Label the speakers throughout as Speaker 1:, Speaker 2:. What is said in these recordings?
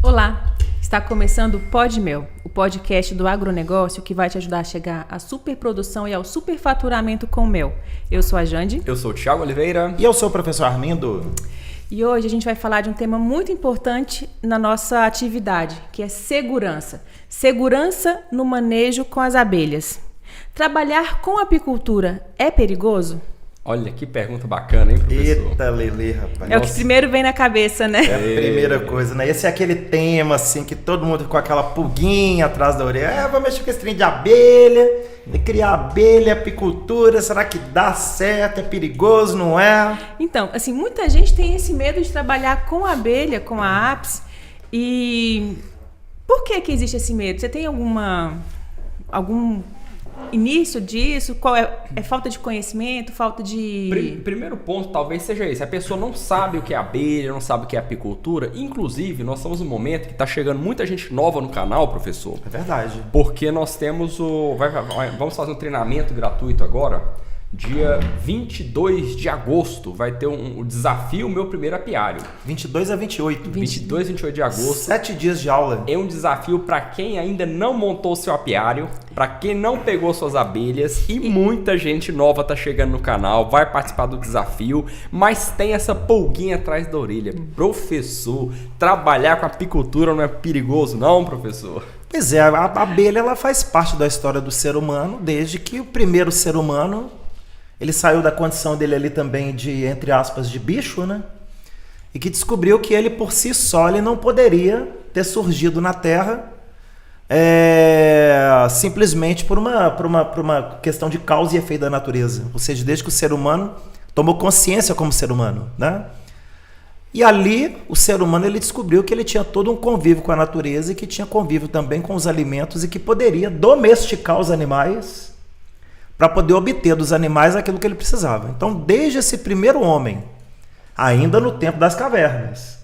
Speaker 1: Olá, está começando o Pod Mel, o podcast do agronegócio que vai te ajudar a chegar à superprodução e ao superfaturamento com mel. Eu sou a Jande.
Speaker 2: Eu sou o Thiago Oliveira.
Speaker 3: E eu sou o professor Armindo.
Speaker 1: E hoje a gente vai falar de um tema muito importante na nossa atividade, que é segurança. Segurança no manejo com as abelhas. Trabalhar com apicultura é perigoso?
Speaker 2: Olha, que pergunta bacana, hein, professor?
Speaker 3: Eita, Lelê, rapaz.
Speaker 1: É o que primeiro vem na cabeça, né?
Speaker 3: É a primeira coisa, né? Esse é aquele tema, assim, que todo mundo com aquela pulguinha atrás da orelha. Vou mexer com esse trem de abelha, de criar abelha, apicultura, será que dá certo? É perigoso, não é?
Speaker 1: Então, assim, muita gente tem esse medo de trabalhar com a abelha, com a apis. E por que existe esse medo? Você tem algum início disso? Qual é falta de conhecimento, falta de...
Speaker 2: Primeiro ponto talvez seja esse. A pessoa não sabe o que é abelha, não sabe o que é apicultura. Inclusive, nós estamos num momento que está chegando muita gente nova no canal, professor.
Speaker 3: É verdade.
Speaker 2: Porque nós temos vamos fazer um treinamento gratuito agora. Dia 22 de agosto vai ter o desafio Meu Primeiro Apiário.
Speaker 3: 22 a 28.
Speaker 2: 22 e 28 de agosto.
Speaker 3: 7 dias de aula.
Speaker 2: É um desafio para quem ainda não montou seu apiário, para quem não pegou suas abelhas, e muita gente nova tá chegando no canal, vai participar do desafio, mas tem essa pulguinha atrás da orelha. Professor, trabalhar com apicultura não é perigoso não, professor?
Speaker 3: Pois é, a abelha ela faz parte da história do ser humano, desde que o primeiro ser humano, ele saiu da condição dele ali também de, entre aspas, de bicho, né? E que descobriu que ele por si só ele não poderia ter surgido na Terra simplesmente por uma questão de causa e efeito da natureza. Ou seja, desde que o ser humano tomou consciência como ser humano, né? E ali o ser humano ele descobriu que ele tinha todo um convívio com a natureza e que tinha convívio também com os alimentos e que poderia domesticar os animais para poder obter dos animais aquilo que ele precisava. Então, desde esse primeiro homem, ainda no tempo das cavernas,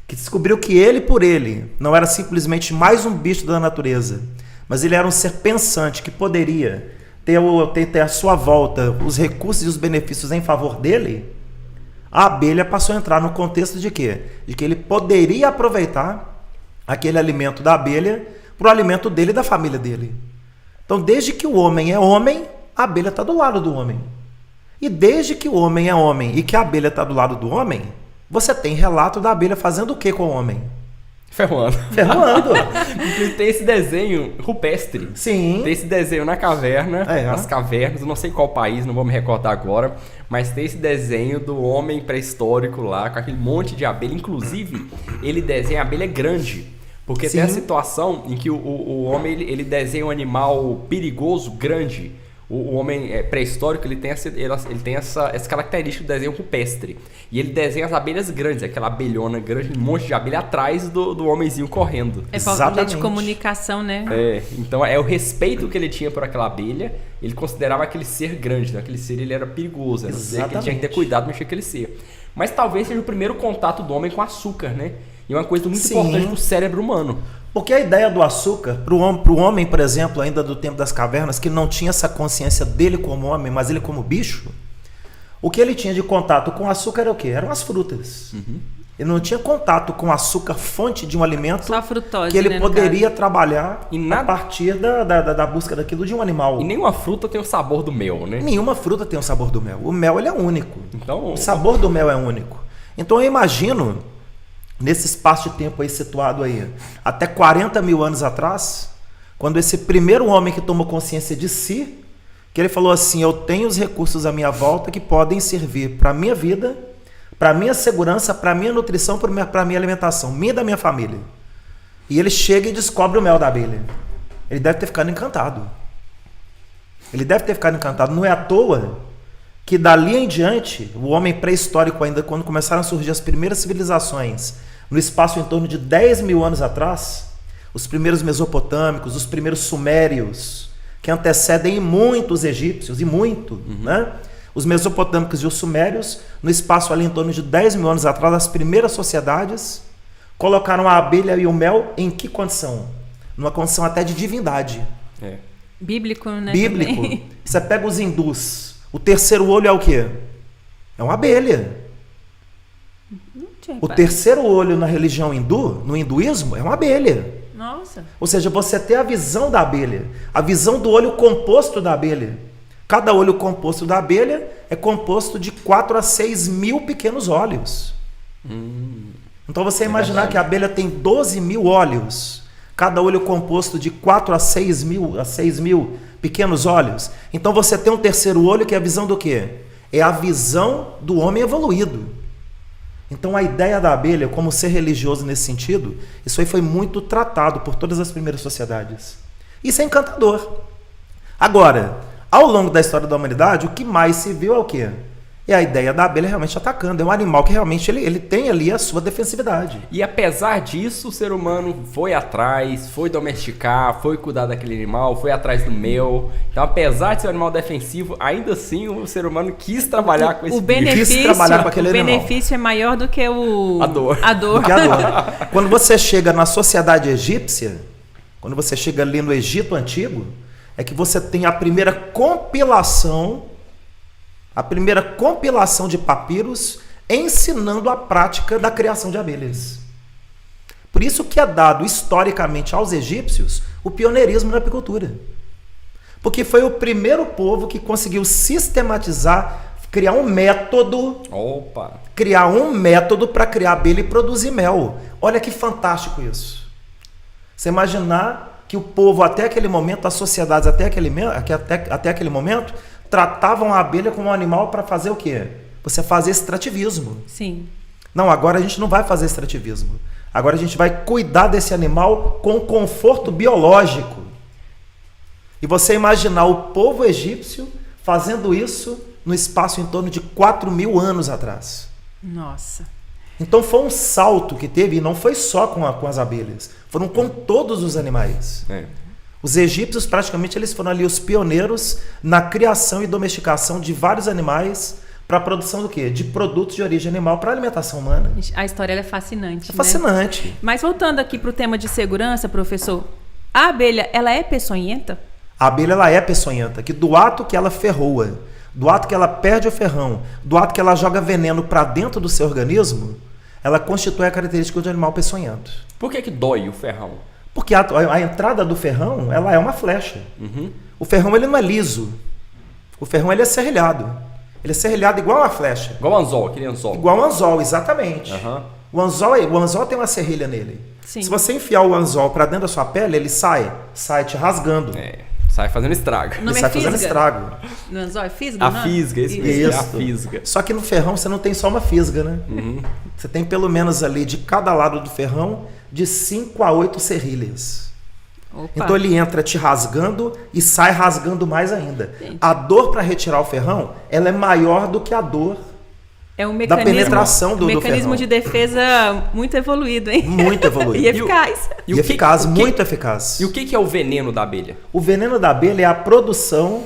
Speaker 3: que descobriu que ele por ele não era simplesmente mais um bicho da natureza, mas ele era um ser pensante que poderia ter à sua volta os recursos e os benefícios em favor dele, a abelha passou a entrar no contexto de quê? De que ele poderia aproveitar aquele alimento da abelha para o alimento dele e da família dele. Então, desde que o homem é homem, a abelha está do lado do homem. E desde que o homem é homem e que a abelha está do lado do homem, você tem relato da abelha fazendo o que com o homem?
Speaker 2: Ferroando. Tem esse desenho rupestre.
Speaker 3: Sim.
Speaker 2: Tem esse desenho na caverna, nas cavernas, não sei qual país, não vou me recordar agora, mas tem esse desenho do homem pré-histórico lá, com aquele monte de abelha. Inclusive, ele desenha a abelha grande. Porque
Speaker 3: Sim.
Speaker 2: tem a situação em que o homem ele desenha um animal perigoso, grande. O homem pré-histórico ele tem essa característica do desenho rupestre. E ele desenha as abelhas grandes, aquela abelhona grande, um monte de abelha atrás do homenzinho correndo.
Speaker 1: É falta de comunicação, né?
Speaker 2: Então é o respeito que ele tinha por aquela abelha. Ele considerava aquele ser grande, né? Aquele ser ele era perigoso. Ele tinha que ter cuidado de mexer com aquele ser. Mas talvez seja o primeiro contato do homem com açúcar, né? E é uma coisa muito importante para o cérebro humano.
Speaker 3: Porque a ideia do açúcar, para o homem, por exemplo, ainda do tempo das cavernas, que não tinha essa consciência dele como homem, mas ele como bicho, o que ele tinha de contato com açúcar era o quê? Eram as frutas. Uhum. Ele não tinha contato com açúcar, fonte de um alimento,
Speaker 1: só a frutose,
Speaker 3: que ele
Speaker 1: né,
Speaker 3: poderia trabalhar a partir da busca daquilo de um animal.
Speaker 2: E nenhuma fruta tem o sabor do mel, né?
Speaker 3: Nenhuma fruta tem o sabor do mel. O mel ele é único.
Speaker 2: Então,
Speaker 3: o sabor do mel é único. Então eu imagino, nesse espaço de tempo aí situado aí, até 40 mil anos atrás, quando esse primeiro homem que tomou consciência de si, que ele falou assim, eu tenho os recursos à minha volta que podem servir para a minha vida, para a minha segurança, para a minha nutrição, para a minha alimentação, minha e da minha família. E ele chega e descobre o mel da abelha. Ele deve ter ficado encantado. Não é à toa que dali em diante, o homem pré-histórico ainda, quando começaram a surgir as primeiras civilizações, no espaço em torno de 10 mil anos atrás, os primeiros mesopotâmicos, os primeiros sumérios, que antecedem muito os egípcios, né? Os mesopotâmicos e os sumérios, no espaço ali em torno de 10 mil anos atrás, as primeiras sociedades colocaram a abelha e o mel em que condição? Numa condição até de divindade.
Speaker 1: Bíblico, né?
Speaker 3: Bíblico. Você pega os hindus, o terceiro olho é o quê? É uma abelha.
Speaker 1: Não tinha
Speaker 3: O
Speaker 1: reparado.
Speaker 3: terceiro olho na religião hindu, no hinduísmo, é uma abelha.
Speaker 1: Nossa.
Speaker 3: Ou seja, você tem a visão da abelha, a visão do olho composto da abelha. Cada olho composto da abelha é composto de 4 a 6 mil pequenos olhos. Então você imaginar que a abelha tem 12 mil olhos, cada olho composto de 4 a 6 mil pequenos olhos. Então você tem um terceiro olho que é a visão do quê? É a visão do homem evoluído. Então a ideia da abelha como ser religioso nesse sentido, isso aí foi muito tratado por todas as primeiras sociedades. Isso é encantador. Agora, ao longo da história da humanidade, o que mais se viu é o quê? É a ideia da abelha realmente atacando. É um animal que realmente ele tem ali a sua defensividade.
Speaker 2: E apesar disso, o ser humano foi atrás, foi domesticar, foi cuidar daquele animal, foi atrás do mel. Então, apesar de ser um animal defensivo, ainda assim o ser humano quis trabalhar com esse bicho.
Speaker 3: Quis trabalhar com aquele animal.
Speaker 1: benefício é maior do que
Speaker 2: A dor.
Speaker 1: A dor.
Speaker 3: Do que a dor. Quando você chega na sociedade egípcia, quando você chega ali no Egito Antigo, é que você tem a primeira compilação de papiros ensinando a prática da criação de abelhas. Por isso que é dado historicamente aos egípcios o pioneirismo na apicultura. Porque foi o primeiro povo que conseguiu sistematizar, criar um método para criar abelha e produzir mel. Olha que fantástico isso. Você imaginar que o povo até aquele momento, as sociedades até aquele momento, tratavam a abelha como um animal para fazer o quê? Você fazer extrativismo.
Speaker 1: Sim.
Speaker 3: Não, agora a gente não vai fazer extrativismo. Agora a gente vai cuidar desse animal com conforto biológico. E você imaginar o povo egípcio fazendo isso no espaço em torno de 4.000 anos atrás.
Speaker 1: Nossa.
Speaker 3: Então foi um salto que teve, e não foi só com as abelhas, foram com todos os animais. Os egípcios, praticamente, eles foram ali os pioneiros na criação e domesticação de vários animais para a produção do quê? De produtos de origem animal para alimentação humana.
Speaker 1: A história ela é fascinante.
Speaker 3: É fascinante.
Speaker 1: Né? Mas voltando aqui para o tema de segurança, professor, a abelha, ela é peçonhenta?
Speaker 3: A abelha, ela é peçonhenta, que do ato que ela ferroa, do ato que ela perde o ferrão, do ato que ela joga veneno para dentro do seu organismo, ela constitui a característica de animal peçonhento.
Speaker 2: Por que dói o ferrão?
Speaker 3: Porque a entrada do ferrão, ela é uma flecha. O ferrão, ele não é liso. O ferrão, ele é serrilhado. Ele é serrilhado igual uma flecha.
Speaker 2: Igual um anzol, aquele anzol.
Speaker 3: Igual um anzol, exatamente. O anzol tem uma serrilha nele.
Speaker 1: Sim.
Speaker 3: Se você enfiar o anzol para dentro da sua pele, ele sai te rasgando.
Speaker 2: Sai fazendo estrago.
Speaker 1: Não
Speaker 3: Ele
Speaker 1: é
Speaker 3: sai
Speaker 1: fisga?
Speaker 3: fazendo estrago.
Speaker 1: No anzol é fisga?
Speaker 2: A
Speaker 1: não?
Speaker 2: fisga, esse mesmo, é a fisga.
Speaker 3: Só que no ferrão você não tem só uma fisga, né? Você tem pelo menos ali de cada lado do ferrão de 5 a 8 serrilhas.
Speaker 1: Opa.
Speaker 3: Então ele entra te rasgando e sai rasgando mais ainda.
Speaker 1: Entendi.
Speaker 3: A dor para retirar o ferrão, ela é maior do que a dor
Speaker 1: É um
Speaker 3: da penetração do
Speaker 1: mecanismo
Speaker 3: ferrão.
Speaker 1: de defesa muito evoluído, hein?
Speaker 3: Muito evoluído.
Speaker 1: E eficaz.
Speaker 3: E eficaz, muito eficaz.
Speaker 2: E o que é o veneno da abelha?
Speaker 3: O veneno da abelha é a produção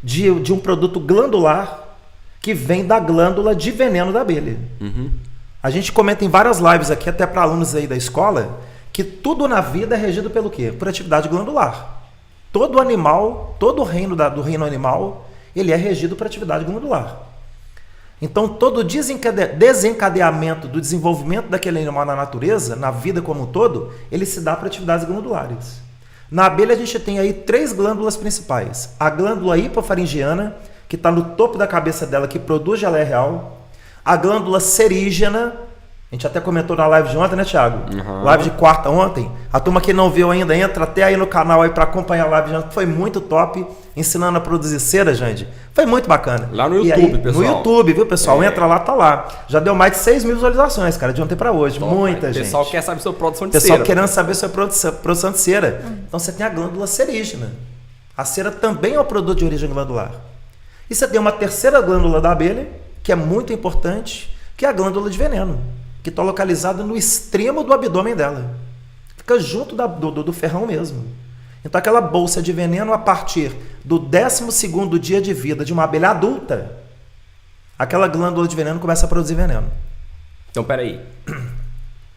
Speaker 3: de um produto glandular que vem da glândula de veneno da abelha. A gente comenta em várias lives aqui, até para alunos aí da escola, que tudo na vida é regido pelo quê? Por atividade glandular. Todo animal, todo o reino do reino animal, ele é regido por atividade glandular. Então, todo desencadeamento do desenvolvimento daquele animal na natureza, na vida como um todo, ele se dá por atividades glandulares. Na abelha, a gente tem aí 3 glândulas principais. A glândula hipofaringiana, que está no topo da cabeça dela, que produz geleia real. A glândula serígena, a gente até comentou na live de ontem, né, Thiago? Live de quarta ontem. A turma que não viu ainda, entra até aí no canal aí para acompanhar a live de ontem. Foi muito top, ensinando a produzir cera, Jande. Foi muito bacana.
Speaker 2: Lá no YouTube, pessoal.
Speaker 3: No YouTube, viu, pessoal? Entra lá, tá lá. Já deu mais de 6 mil visualizações, cara, de ontem para hoje.
Speaker 2: Top,
Speaker 3: muita
Speaker 2: O
Speaker 3: gente.
Speaker 2: pessoal quer saber sua produção de
Speaker 3: Pessoal
Speaker 2: cera.
Speaker 3: querendo saber sua produção de cera. Então você tem a glândula serígena. A cera também é um produto de origem glandular. E você tem uma terceira glândula da abelha, que é muito importante, que é a glândula de veneno, que está localizada no extremo do abdômen dela. Fica junto do ferrão mesmo. Então aquela bolsa de veneno, a partir do 12º dia de vida de uma abelha adulta, aquela glândula de veneno começa a produzir veneno.
Speaker 2: Então, peraí.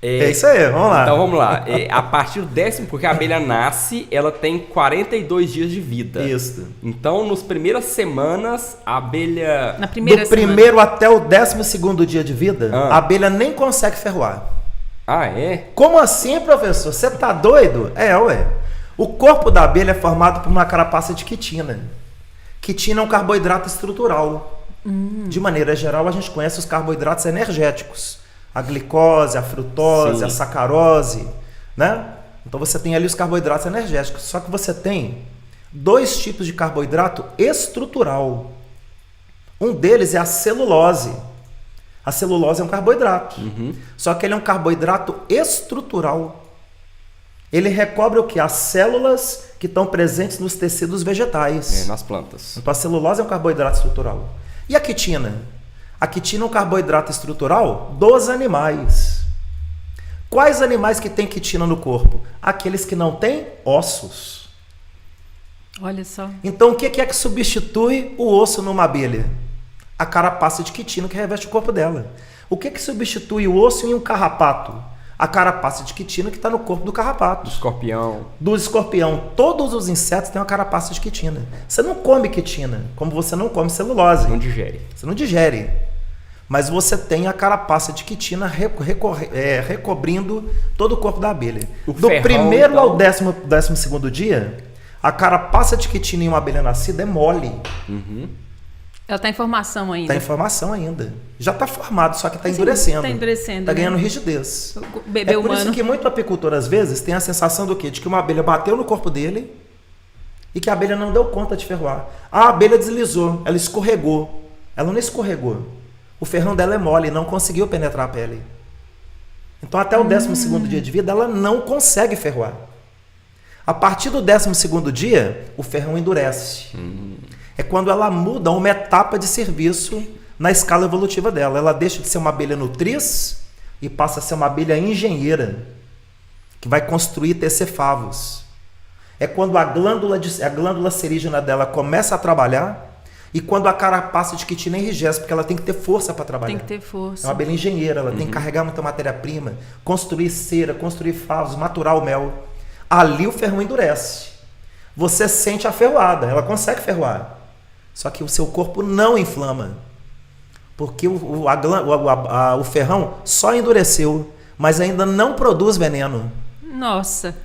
Speaker 3: É isso aí, vamos lá.
Speaker 2: Então vamos lá. A partir do 10º, porque a abelha nasce, ela tem 42 dias de vida.
Speaker 3: Isso.
Speaker 2: Então, nas primeiras semanas, a abelha...
Speaker 1: Na primeira
Speaker 3: Do primeiro até o 12º dia de vida,
Speaker 2: Ah.
Speaker 3: a abelha nem consegue ferroar.
Speaker 2: Ah, é?
Speaker 3: Como assim, professor? Você tá doido? Ué. O corpo da abelha é formado por uma carapaça de quitina. Quitina é um carboidrato estrutural. De maneira geral, a gente conhece os carboidratos energéticos. A glicose, a frutose,
Speaker 2: Sim.
Speaker 3: a sacarose, né? Então você tem ali os carboidratos energéticos. Só que você tem 2 tipos de carboidrato estrutural. Um deles é a celulose. A celulose é um carboidrato. Só que ele é um carboidrato estrutural. Ele recobre o que? As células que estão presentes nos tecidos vegetais.
Speaker 2: Nas plantas.
Speaker 3: Então a celulose é um carboidrato estrutural. E a quitina? A quitina é um carboidrato estrutural dos animais. Quais animais que têm quitina no corpo? Aqueles que não têm ossos.
Speaker 1: Olha só.
Speaker 3: Então o que é que substitui o osso numa abelha? A carapaça de quitina que reveste o corpo dela. O que substitui o osso em um carrapato? A carapaça de quitina que está no corpo do carrapato.
Speaker 2: Escorpião.
Speaker 3: Do escorpião. Todos os insetos têm uma carapaça de quitina. Você não come quitina, como você não come celulose.
Speaker 2: Não digere.
Speaker 3: Você não digere. Mas você tem a carapaça de quitina recobrindo todo o corpo da abelha. Do
Speaker 2: ferrão,
Speaker 3: primeiro
Speaker 2: então...
Speaker 3: ao 12º dia, a carapaça de quitina em uma abelha nascida é mole.
Speaker 1: Ela tá em formação ainda.
Speaker 3: Está em formação ainda. Já está formado, só que está endurecendo.
Speaker 1: Está endurecendo.
Speaker 3: Está
Speaker 1: né?
Speaker 3: ganhando rigidez.
Speaker 1: O bebê
Speaker 3: É por
Speaker 1: humano.
Speaker 3: isso que muito apicultor, às vezes, tem a sensação do quê? De que uma abelha bateu no corpo dele e que a abelha não deu conta de ferroar. A abelha deslizou, ela escorregou. Ela não escorregou. O ferrão dela é mole, não conseguiu penetrar a pele. Então, até o 12º dia de vida, ela não consegue ferroar. A partir do 12º dia, o ferrão endurece. É quando ela muda uma etapa de serviço na escala evolutiva dela. Ela deixa de ser uma abelha nutriz e passa a ser uma abelha engenheira, que vai construir tecer favos. É quando a glândula serígena dela começa a trabalhar e quando a carapaça de quitina enrijece, porque ela tem que ter força para trabalhar.
Speaker 1: Tem que ter
Speaker 3: É
Speaker 1: força.
Speaker 3: uma abelha engenheira, ela tem que carregar muita matéria-prima, construir cera, construir favos, maturar o mel. Ali o ferrão endurece. Você sente a ferroada, ela consegue ferroar. Só que o seu corpo não inflama. Porque o ferrão só endureceu, mas ainda não produz veneno.
Speaker 1: Nossa,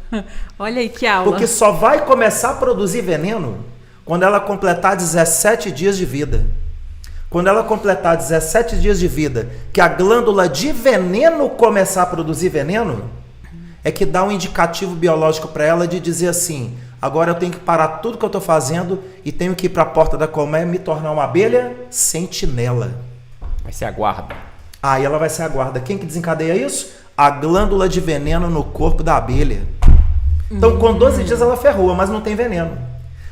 Speaker 1: olha aí que aula.
Speaker 3: Porque só vai começar a produzir veneno quando ela completar 17 dias de vida. Quando ela completar 17 dias de vida, que a glândula de veneno começar a produzir veneno, é que dá um indicativo biológico para ela de dizer assim: agora eu tenho que parar tudo que eu estou fazendo e tenho que ir para a porta da colmeia e me tornar uma abelha sentinela.
Speaker 2: Vai ser a guarda.
Speaker 3: Aí ela vai ser a guarda. Quem que desencadeia isso? A glândula de veneno no corpo da abelha. Então, com 12 dias ela ferroa, mas não tem veneno.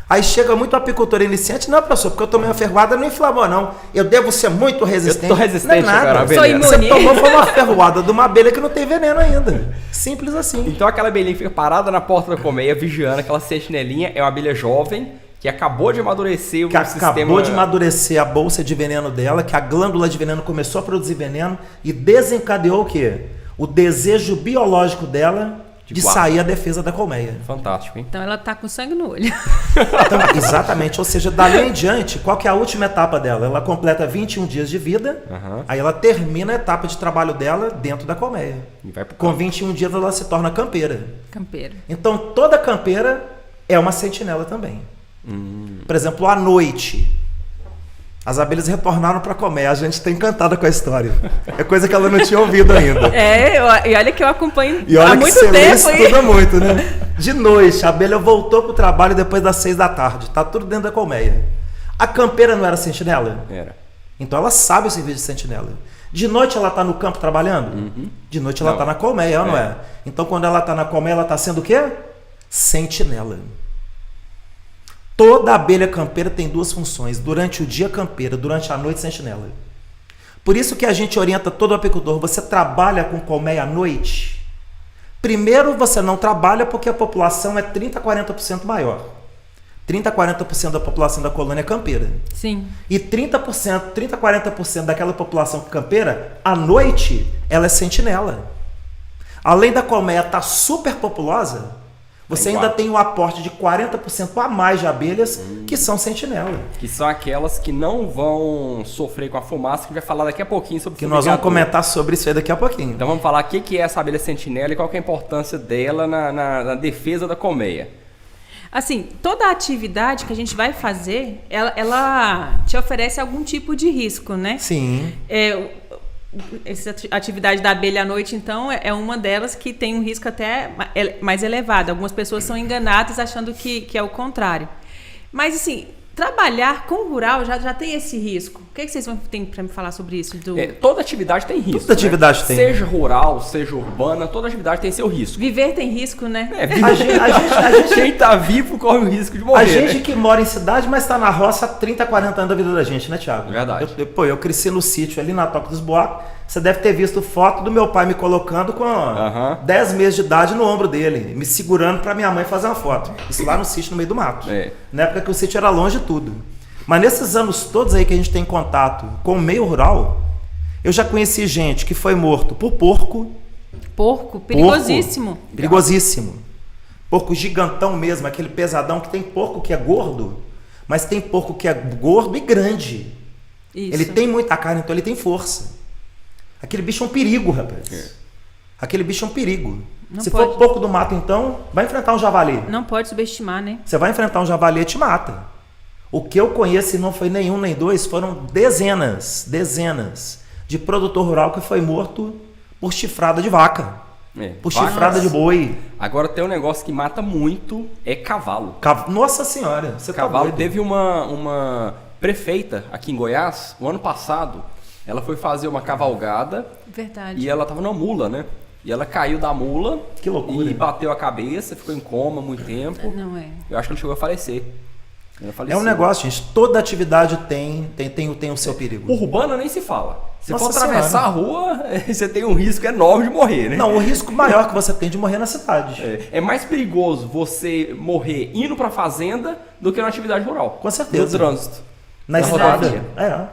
Speaker 3: Aí chega muito apicultor iniciante: não, professor, porque eu tomei uma ferroada, não inflamou, não. Eu devo ser muito resistente.
Speaker 2: Eu tô resistente
Speaker 3: não é nada.
Speaker 2: agora a
Speaker 1: Sou
Speaker 2: veneno.
Speaker 1: imune.
Speaker 3: Você tomou foi uma ferroada de uma abelha que não tem veneno ainda. Simples assim.
Speaker 2: Então aquela abelhinha fica parada na porta da colmeia, vigiando, aquela sentinelinha, é uma abelha jovem que acabou de amadurecer o
Speaker 3: Que
Speaker 2: sistema...
Speaker 3: acabou de amadurecer a bolsa de veneno dela, que a glândula de veneno começou a produzir veneno e desencadeou o quê? O desejo biológico dela de
Speaker 2: guarda.
Speaker 3: sair à defesa da colmeia.
Speaker 2: Fantástico, hein?
Speaker 1: Então ela tá com sangue no olho.
Speaker 3: Então, exatamente, ou seja, dali em diante, qual que é a última etapa dela? Ela completa 21 dias de vida, aí ela termina a etapa de trabalho dela dentro da colmeia.
Speaker 2: E vai pro
Speaker 3: Com
Speaker 2: campo.
Speaker 3: 21 dias ela se torna campeira.
Speaker 1: Campeiro.
Speaker 3: Então toda campeira é uma sentinela também. Por exemplo, à noite, as abelhas retornaram para a colmeia. A gente está encantada com a história. É coisa que ela não tinha ouvido ainda.
Speaker 1: E olha que eu acompanho
Speaker 3: E olha
Speaker 1: há
Speaker 3: que
Speaker 1: muito
Speaker 3: você lê
Speaker 1: tempo.
Speaker 3: isso tudo muito, né? De noite, a abelha voltou pro trabalho depois das 6 da tarde. Tá tudo dentro da colmeia. A campeira não era sentinela?
Speaker 2: Era.
Speaker 3: Então ela sabe o serviço de sentinela. De noite ela tá no campo trabalhando? De noite ela
Speaker 2: Não.
Speaker 3: tá na colmeia, não é? Então quando ela tá na colmeia, ela tá sendo o quê? Sentinela. Toda abelha campeira tem 2 funções. Durante o dia, campeira. Durante a noite, sentinela. Por isso que a gente orienta todo apicultor. Você trabalha com colmeia à noite? Primeiro, você não trabalha porque a população é 30% a 40% maior. 30% a 40% da população da colônia é campeira.
Speaker 1: Sim.
Speaker 3: E 30% a 40% daquela população campeira, à noite, ela é sentinela. Além da colmeia estar super populosa, você ainda tem um aporte de 40% a mais de abelhas que são sentinela.
Speaker 2: Que são aquelas que não vão sofrer com a fumaça, que a gente vai falar daqui a pouquinho sobre
Speaker 3: Que nós vamos comentar sobre isso aí daqui a pouquinho.
Speaker 2: Então vamos falar o que é essa abelha sentinela e qual que é a importância dela na defesa da colmeia.
Speaker 1: Assim, toda atividade que a gente vai fazer, ela te oferece algum tipo de risco, né?
Speaker 3: Sim.
Speaker 1: Essa atividade da abelha à noite, então, é uma delas que tem um risco até mais elevado. Algumas pessoas são enganadas achando que é o contrário. Mas, assim, trabalhar com rural já tem esse risco. O que vocês têm para me falar sobre isso?
Speaker 2: Toda atividade tem risco.
Speaker 3: Toda atividade tem.
Speaker 2: Seja rural, seja urbana, toda atividade tem seu risco.
Speaker 1: Viver tem risco, né?
Speaker 3: A gente,
Speaker 2: quem tá vivo corre o risco de morrer.
Speaker 3: A gente que mora em cidade, mas tá na roça há 30, 40 anos da vida da gente, né, Thiago?
Speaker 2: Verdade.
Speaker 3: Eu cresci no sítio ali na Toca dos Boacos. Você deve ter visto foto do meu pai me colocando com 10 meses de idade no ombro dele, me segurando para minha mãe fazer uma foto. Isso lá no sítio, no meio do mato. Na época que o sítio era longe de tudo. Mas nesses anos todos aí que a gente tem contato com o meio rural, eu já conheci gente que foi morto por porco.
Speaker 1: Porco, perigosíssimo.
Speaker 3: Porco, perigosíssimo. Porco gigantão mesmo, aquele pesadão que tem porco que é gordo, mas tem porco que é gordo e grande.
Speaker 1: Isso.
Speaker 3: Ele tem muita carne, então ele tem força. Aquele bicho é um perigo, rapaz. Aquele bicho é um perigo. Se for porco do mato, então, vai enfrentar um javali.
Speaker 1: Não pode subestimar, né?
Speaker 3: Você vai enfrentar um javali e te mata. O que eu conheço, e não foi nenhum nem dois, foram dezenas de produtor rural que foi morto por chifrada de vaca. Por chifrada de boi.
Speaker 2: Agora tem um negócio que mata muito, é cavalo.
Speaker 3: Nossa senhora, você
Speaker 2: cavalo
Speaker 3: tá doido.
Speaker 2: Teve uma prefeita aqui em Goiás, o ano passado, ela foi fazer uma cavalgada.
Speaker 1: Verdade.
Speaker 2: E ela tava numa mula, né? E ela caiu da mula.
Speaker 3: Que loucura.
Speaker 2: E bateu a cabeça, ficou em coma muito tempo.
Speaker 1: Não é.
Speaker 2: Eu acho que ela chegou a falecer.
Speaker 3: É um negócio, gente. Toda atividade tem o seu perigo.
Speaker 2: Urbana nem se fala. Se
Speaker 3: Nossa
Speaker 2: for atravessar
Speaker 3: Senhora.
Speaker 2: a rua, você tem um risco enorme de morrer, né?
Speaker 3: Não, o risco maior que você tem de morrer na cidade.
Speaker 2: É mais perigoso você morrer indo pra fazenda do que na atividade rural.
Speaker 3: Com certeza.
Speaker 2: No trânsito.
Speaker 3: Na
Speaker 2: rodovia.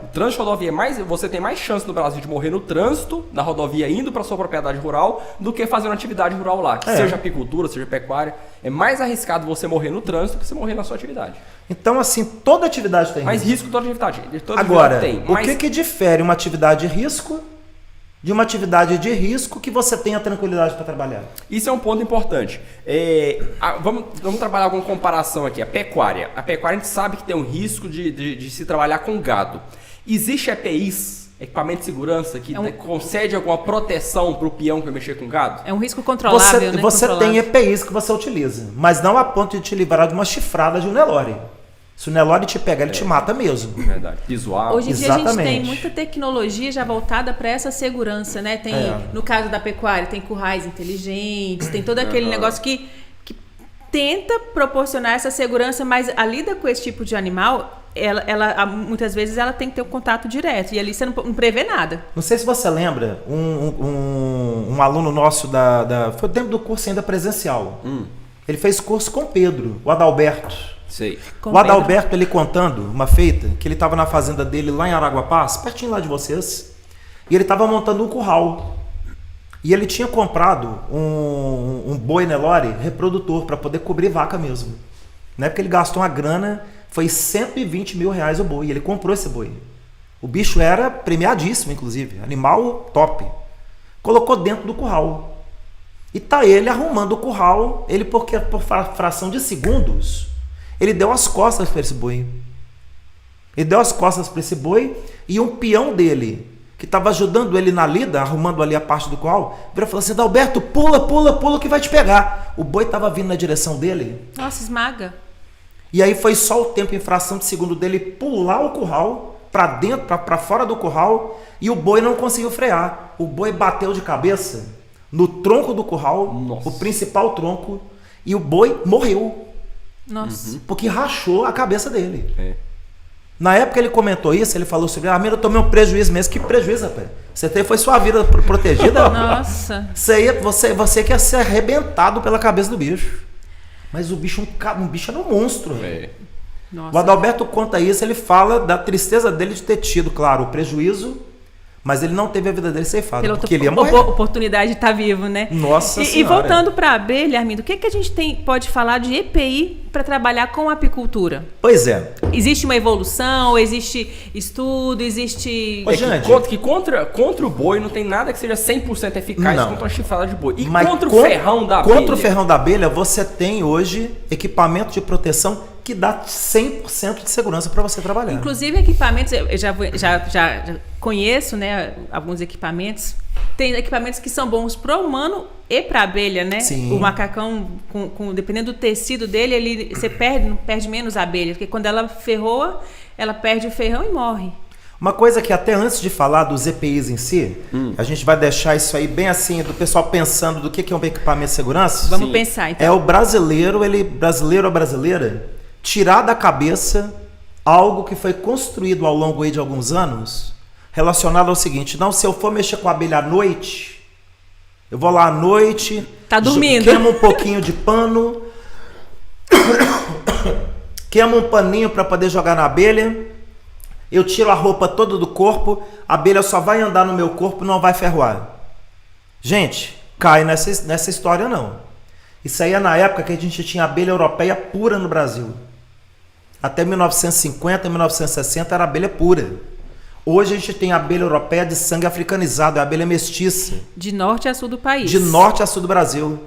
Speaker 3: O
Speaker 2: trânsito de rodovia você tem mais chance no Brasil de morrer no trânsito, na rodovia indo para sua propriedade rural, do que fazer uma atividade rural lá. Seja apicultura, seja pecuária. É mais arriscado você morrer no trânsito do que você morrer na sua atividade.
Speaker 3: Então, assim, toda atividade tem
Speaker 2: mais
Speaker 3: risco.
Speaker 2: risco toda atividade.
Speaker 3: Agora,
Speaker 2: tem.
Speaker 3: O que difere uma atividade de risco de uma atividade de risco que você tenha tranquilidade para trabalhar?
Speaker 2: Isso é um ponto importante. Vamos trabalhar com comparação aqui. A pecuária. A pecuária a gente sabe que tem um risco de se trabalhar com gado. Existe EPIs, equipamento de segurança, que concede alguma proteção para o peão que vai mexer com gado?
Speaker 1: É um risco controlável, né?
Speaker 3: Você tem EPIs que você utiliza, mas não a ponto de te livrar de uma chifrada de um Nelore. Se o Nelore te pegar, ele te mata mesmo.
Speaker 2: Verdade. Visual.
Speaker 1: Hoje em dia a gente tem muita tecnologia já voltada para essa segurança, né? Tem, no caso da pecuária, tem currais inteligentes, tem todo aquele negócio que tenta proporcionar essa segurança, mas a lida com esse tipo de animal, ela muitas vezes ela tem que ter um contato direto, e ali você não prevê nada.
Speaker 3: Não sei se você lembra, um aluno nosso foi dentro do curso ainda presencial. Ele fez curso com o Pedro, o Adalberto.
Speaker 2: Sei.
Speaker 3: O Adalberto, ele contando uma feita, que ele estava na fazenda dele lá em Araguapaz, pertinho lá de vocês, e ele estava montando um curral. E ele tinha comprado um boi Nelore reprodutor para poder cobrir vaca mesmo. Na época ele gastou uma grana, foi 120 mil reais o boi, e ele comprou esse boi. O bicho era premiadíssimo, inclusive, animal top. Colocou dentro do curral. E tá ele arrumando o curral, porque por fração de segundos, ele deu as costas para esse boi. Ele deu as costas para esse boi, e um peão dele, que estava ajudando ele na lida, arrumando ali a parte do curral, virou e falou assim: Adalberto, pula que vai te pegar. O boi estava vindo na direção dele.
Speaker 1: Nossa, esmaga.
Speaker 3: E aí foi só o tempo em fração de segundo dele pular o curral, para dentro, para fora do curral, e o boi não conseguiu frear. O boi bateu de cabeça no tronco do curral, o principal tronco, e o boi morreu.
Speaker 1: Nossa.
Speaker 3: Porque rachou a cabeça dele. Na época ele comentou isso, ele falou sobre: eu tomei um prejuízo mesmo. Que prejuízo, rapaz? Foi sua vida protegida?
Speaker 1: Nossa.
Speaker 3: Você quer ser arrebentado pela cabeça do bicho. Mas o bicho era um monstro.
Speaker 1: Nossa.
Speaker 3: O Adalberto conta isso, ele fala da tristeza dele de ter tido, claro, o prejuízo, Mas ele não teve a vida dele ceifada,
Speaker 1: Pela
Speaker 3: porque ele ia morrer.
Speaker 1: oportunidade de estar vivo, né?
Speaker 3: Nossa
Speaker 1: E
Speaker 3: Senhora.
Speaker 1: voltando para a abelha, Armindo, o que a gente pode falar de EPI para trabalhar com apicultura?
Speaker 3: Pois é.
Speaker 1: Existe uma evolução, existe estudo, existe...
Speaker 3: Ô, gente,
Speaker 2: Que contra o boi não tem nada que seja 100% eficaz
Speaker 3: Não.
Speaker 2: contra a chifrada de boi. E
Speaker 3: mas
Speaker 2: contra o ferrão da abelha?
Speaker 3: Contra o ferrão da abelha, você tem hoje equipamento de proteção que dá 100% de segurança para você trabalhar.
Speaker 1: Inclusive equipamentos, eu já conheço, né, alguns equipamentos. Tem equipamentos que são bons para o humano e para a abelha, né?
Speaker 3: Sim.
Speaker 1: O macacão, dependendo do tecido dele, você perde menos a abelha, porque quando ela ferroa, ela perde o ferrão e morre.
Speaker 3: Uma coisa que até antes de falar dos EPIs em si, a gente vai deixar isso aí bem assim, do pessoal pensando do que é um equipamento de segurança.
Speaker 1: Vamos
Speaker 2: Sim.
Speaker 1: pensar, então.
Speaker 3: É o brasileiro ou brasileira, tirar da cabeça algo que foi construído ao longo aí de alguns anos, relacionado ao seguinte: não, se eu for mexer com a abelha à noite, eu vou lá à noite,
Speaker 1: Tá dormindo.
Speaker 3: queimo um pouquinho de pano, queimo um paninho para poder jogar na abelha, eu tiro a roupa toda do corpo, a abelha só vai andar no meu corpo e não vai ferroar. Gente, cai nessa história não. Isso aí é na época que a gente tinha abelha europeia pura no Brasil. Até 1950, 1960 era abelha pura. Hoje a gente tem abelha europeia de sangue africanizado, é abelha mestiça.
Speaker 1: De norte a sul do país.
Speaker 3: De norte a sul do Brasil.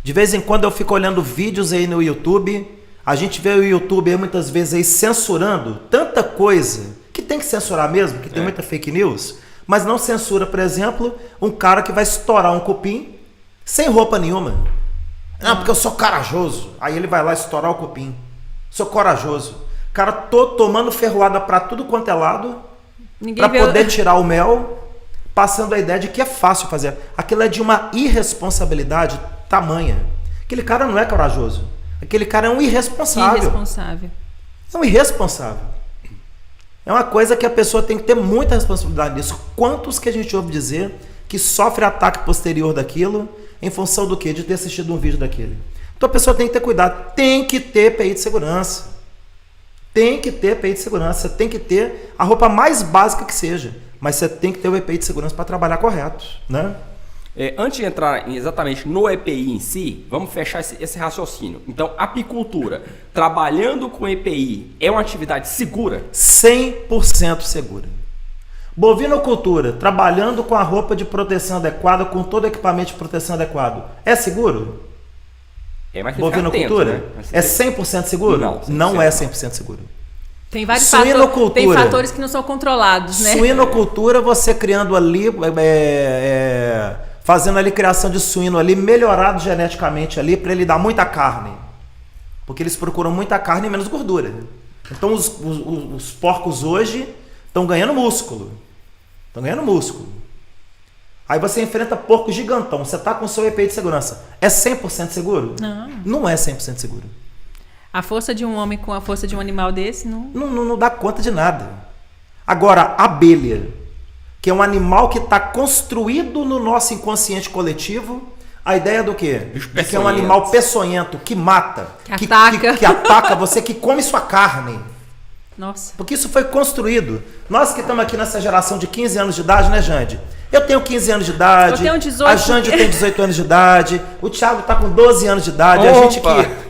Speaker 3: De vez em quando eu fico olhando vídeos aí no YouTube. A gente vê o YouTube aí muitas vezes aí censurando tanta coisa que tem que censurar mesmo, que tem muita fake news, mas não censura, por exemplo, um cara que vai estourar um cupim sem roupa nenhuma. Não, porque eu sou corajoso. Aí ele vai lá estourar o cupim. Sou corajoso. Cara, tô tomando ferroada pra tudo quanto é lado, pra poder tirar o mel, passando a ideia de que é fácil fazer. Aquilo é de uma irresponsabilidade tamanha. Aquele cara não é corajoso. Aquele cara é um irresponsável.
Speaker 1: Irresponsável.
Speaker 3: É um irresponsável. É uma coisa que a pessoa tem que ter muita responsabilidade nisso. Quantos que a gente ouve dizer que sofre ataque posterior daquilo em função do quê? De ter assistido um vídeo daquele. Então a pessoa tem que ter cuidado. Tem que ter EPI de segurança. Tem que ter EPI de segurança. Tem que ter a roupa mais básica que seja. Mas você tem que ter o EPI de segurança para trabalhar correto, né?
Speaker 2: Antes de entrar exatamente no EPI em si, vamos fechar esse raciocínio. Então, apicultura, trabalhando com EPI, é uma atividade segura?
Speaker 3: 100% segura. Bovinocultura, trabalhando com a roupa de proteção adequada, com todo o equipamento de proteção adequado, é seguro?
Speaker 2: Mas tem que ficar
Speaker 3: Bovinocultura?
Speaker 2: atento, né?
Speaker 3: É 100% seguro?
Speaker 2: Não, 100%
Speaker 3: Não é 100% seguro.
Speaker 1: Tem vários
Speaker 3: Suinocultura.
Speaker 1: tem fatores que não são controlados, né?
Speaker 3: Suinocultura, você criando ali, fazendo ali criação de suíno ali, melhorado geneticamente ali, para ele dar muita carne. Porque eles procuram muita carne e menos gordura. Então os porcos hoje estão ganhando músculo. Estão ganhando músculo. Aí você enfrenta porco gigantão, você está com o seu EPI de segurança. É 100% seguro?
Speaker 1: Não.
Speaker 3: Não é 100% seguro.
Speaker 1: A força de um homem com a força de um animal desse não...
Speaker 3: Não dá conta de nada. Agora, a abelha, que é um animal que está construído no nosso inconsciente coletivo, a ideia do quê? De que é um animal peçonhento, que mata,
Speaker 1: Que ataca.
Speaker 3: que ataca você, que come sua carne.
Speaker 1: Nossa.
Speaker 3: Porque isso foi construído. Nós que estamos aqui nessa geração de 15 anos de idade, né, Jande? Eu tenho 15 anos de idade.
Speaker 1: Eu tenho 18.
Speaker 3: A Jande tem 18 anos de idade. O Thiago está com 12 anos de idade.
Speaker 2: Opa.
Speaker 3: A gente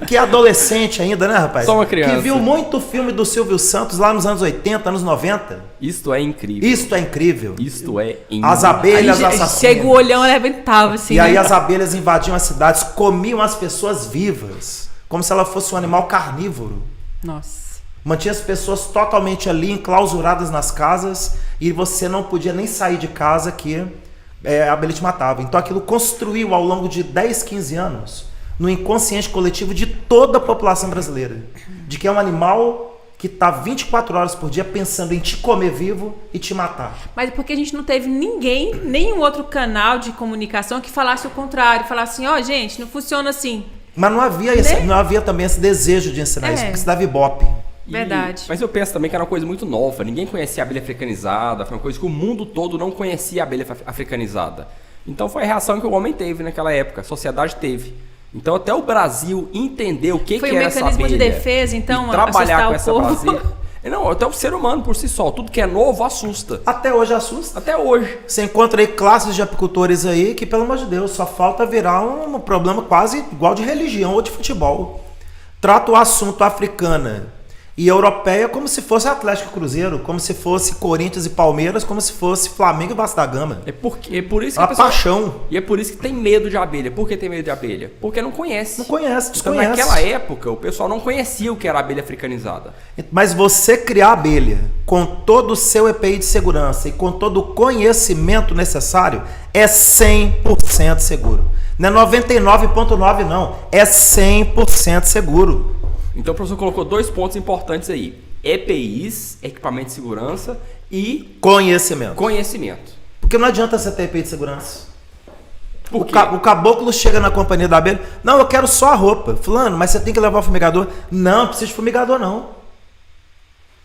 Speaker 3: que é adolescente ainda, né, rapaz?
Speaker 2: Só uma criança.
Speaker 3: Que viu muito filme do Silvio Santos lá nos anos 80, anos 90.
Speaker 2: Isto é incrível.
Speaker 3: Isto é incrível.
Speaker 2: Isto é incrível.
Speaker 3: As abelhas
Speaker 1: Aí
Speaker 3: assassinas.
Speaker 1: chega o olhão, arrebentava, assim,
Speaker 3: E aí
Speaker 1: né?
Speaker 3: as abelhas invadiam as cidades, comiam as pessoas vivas, como se ela fosse um animal carnívoro.
Speaker 1: Nossa.
Speaker 3: Mantinha as pessoas totalmente ali, enclausuradas nas casas, e você não podia nem sair de casa que a abelha te matava. Então aquilo construiu ao longo de 10, 15 anos, no inconsciente coletivo de toda a população brasileira, de que é um animal que está 24 horas por dia pensando em te comer vivo e te matar.
Speaker 1: Mas porque a gente não teve ninguém, nenhum outro canal de comunicação que falasse o contrário, falasse assim, ó, gente, não funciona assim.
Speaker 3: Mas não havia, não havia também esse desejo de ensinar isso, porque isso dava ibope.
Speaker 1: Verdade.
Speaker 2: Mas eu penso também que era uma coisa muito nova. Ninguém conhecia a abelha africanizada. Foi uma coisa que o mundo todo não conhecia a abelha africanizada. Então foi a reação que o homem teve naquela época. A sociedade teve. Então até o Brasil entendeu o que
Speaker 1: Foi
Speaker 2: que
Speaker 1: um
Speaker 2: era essa
Speaker 1: mecanismo
Speaker 2: abelha.
Speaker 1: de defesa, então,
Speaker 2: e trabalhar
Speaker 1: assustar
Speaker 2: com
Speaker 1: o
Speaker 2: essa
Speaker 1: povo.
Speaker 2: prazer. Não, até o ser humano por si só. Tudo que é novo assusta.
Speaker 3: Até hoje assusta.
Speaker 2: Até hoje.
Speaker 3: Você encontra aí classes de apicultores aí que, pelo amor de Deus, só falta virar um problema quase igual de religião ou de futebol. Trata o assunto africana e europeia como se fosse Atlético e Cruzeiro, como se fosse Corinthians e Palmeiras, como se fosse Flamengo e Vasco da Gama.
Speaker 2: É por isso que
Speaker 3: A paixão.
Speaker 2: E é por isso que tem medo de abelha. Por que tem medo de abelha? Porque não conhece.
Speaker 3: Não conhece,
Speaker 2: Então,
Speaker 3: desconhece.
Speaker 2: naquela época, o pessoal não conhecia o que era abelha africanizada.
Speaker 3: Mas você criar a abelha com todo o seu EPI de segurança e com todo o conhecimento necessário é 100% seguro. Não é 99,9% não, é 100% seguro.
Speaker 2: Então o professor colocou 2 pontos importantes aí. EPIs, equipamento de segurança, e
Speaker 3: Conhecimento.
Speaker 2: conhecimento.
Speaker 3: Porque não adianta você ter EPI de segurança.
Speaker 2: Por
Speaker 3: O,
Speaker 2: quê?
Speaker 3: o caboclo chega na companhia da abelha, não, eu quero só a roupa. Fulano, mas você tem que levar o fumigador. Não precisa de fumigador não.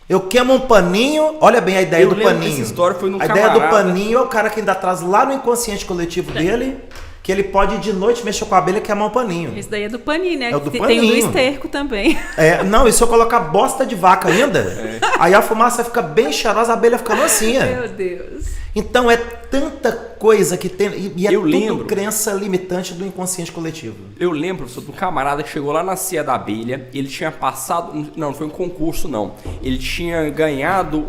Speaker 3: Eu queimo um paninho, olha bem a ideia
Speaker 2: Eu
Speaker 3: do
Speaker 2: lembro
Speaker 3: paninho.
Speaker 2: dessa história, foi num
Speaker 3: A ideia do
Speaker 2: camarada.
Speaker 3: paninho é o cara que ainda traz lá no inconsciente coletivo dele, que ele pode de noite mexer com a abelha e queimar um paninho.
Speaker 1: Esse daí é do paninho, né?
Speaker 3: É o do
Speaker 1: Tem o do
Speaker 3: paninho.
Speaker 1: esterco também.
Speaker 3: Não, e se eu colocar bosta de vaca ainda, aí a fumaça fica bem cheirosa, a abelha fica mansinha.
Speaker 1: Meu Deus.
Speaker 3: Então é tanta coisa que tem, e é
Speaker 2: Eu
Speaker 3: tudo
Speaker 2: lembro.
Speaker 3: crença limitante do inconsciente coletivo.
Speaker 2: Eu lembro, professor, de um camarada que chegou lá na Cia da Abelha, ele tinha passado, não foi um concurso não, ele tinha ganhado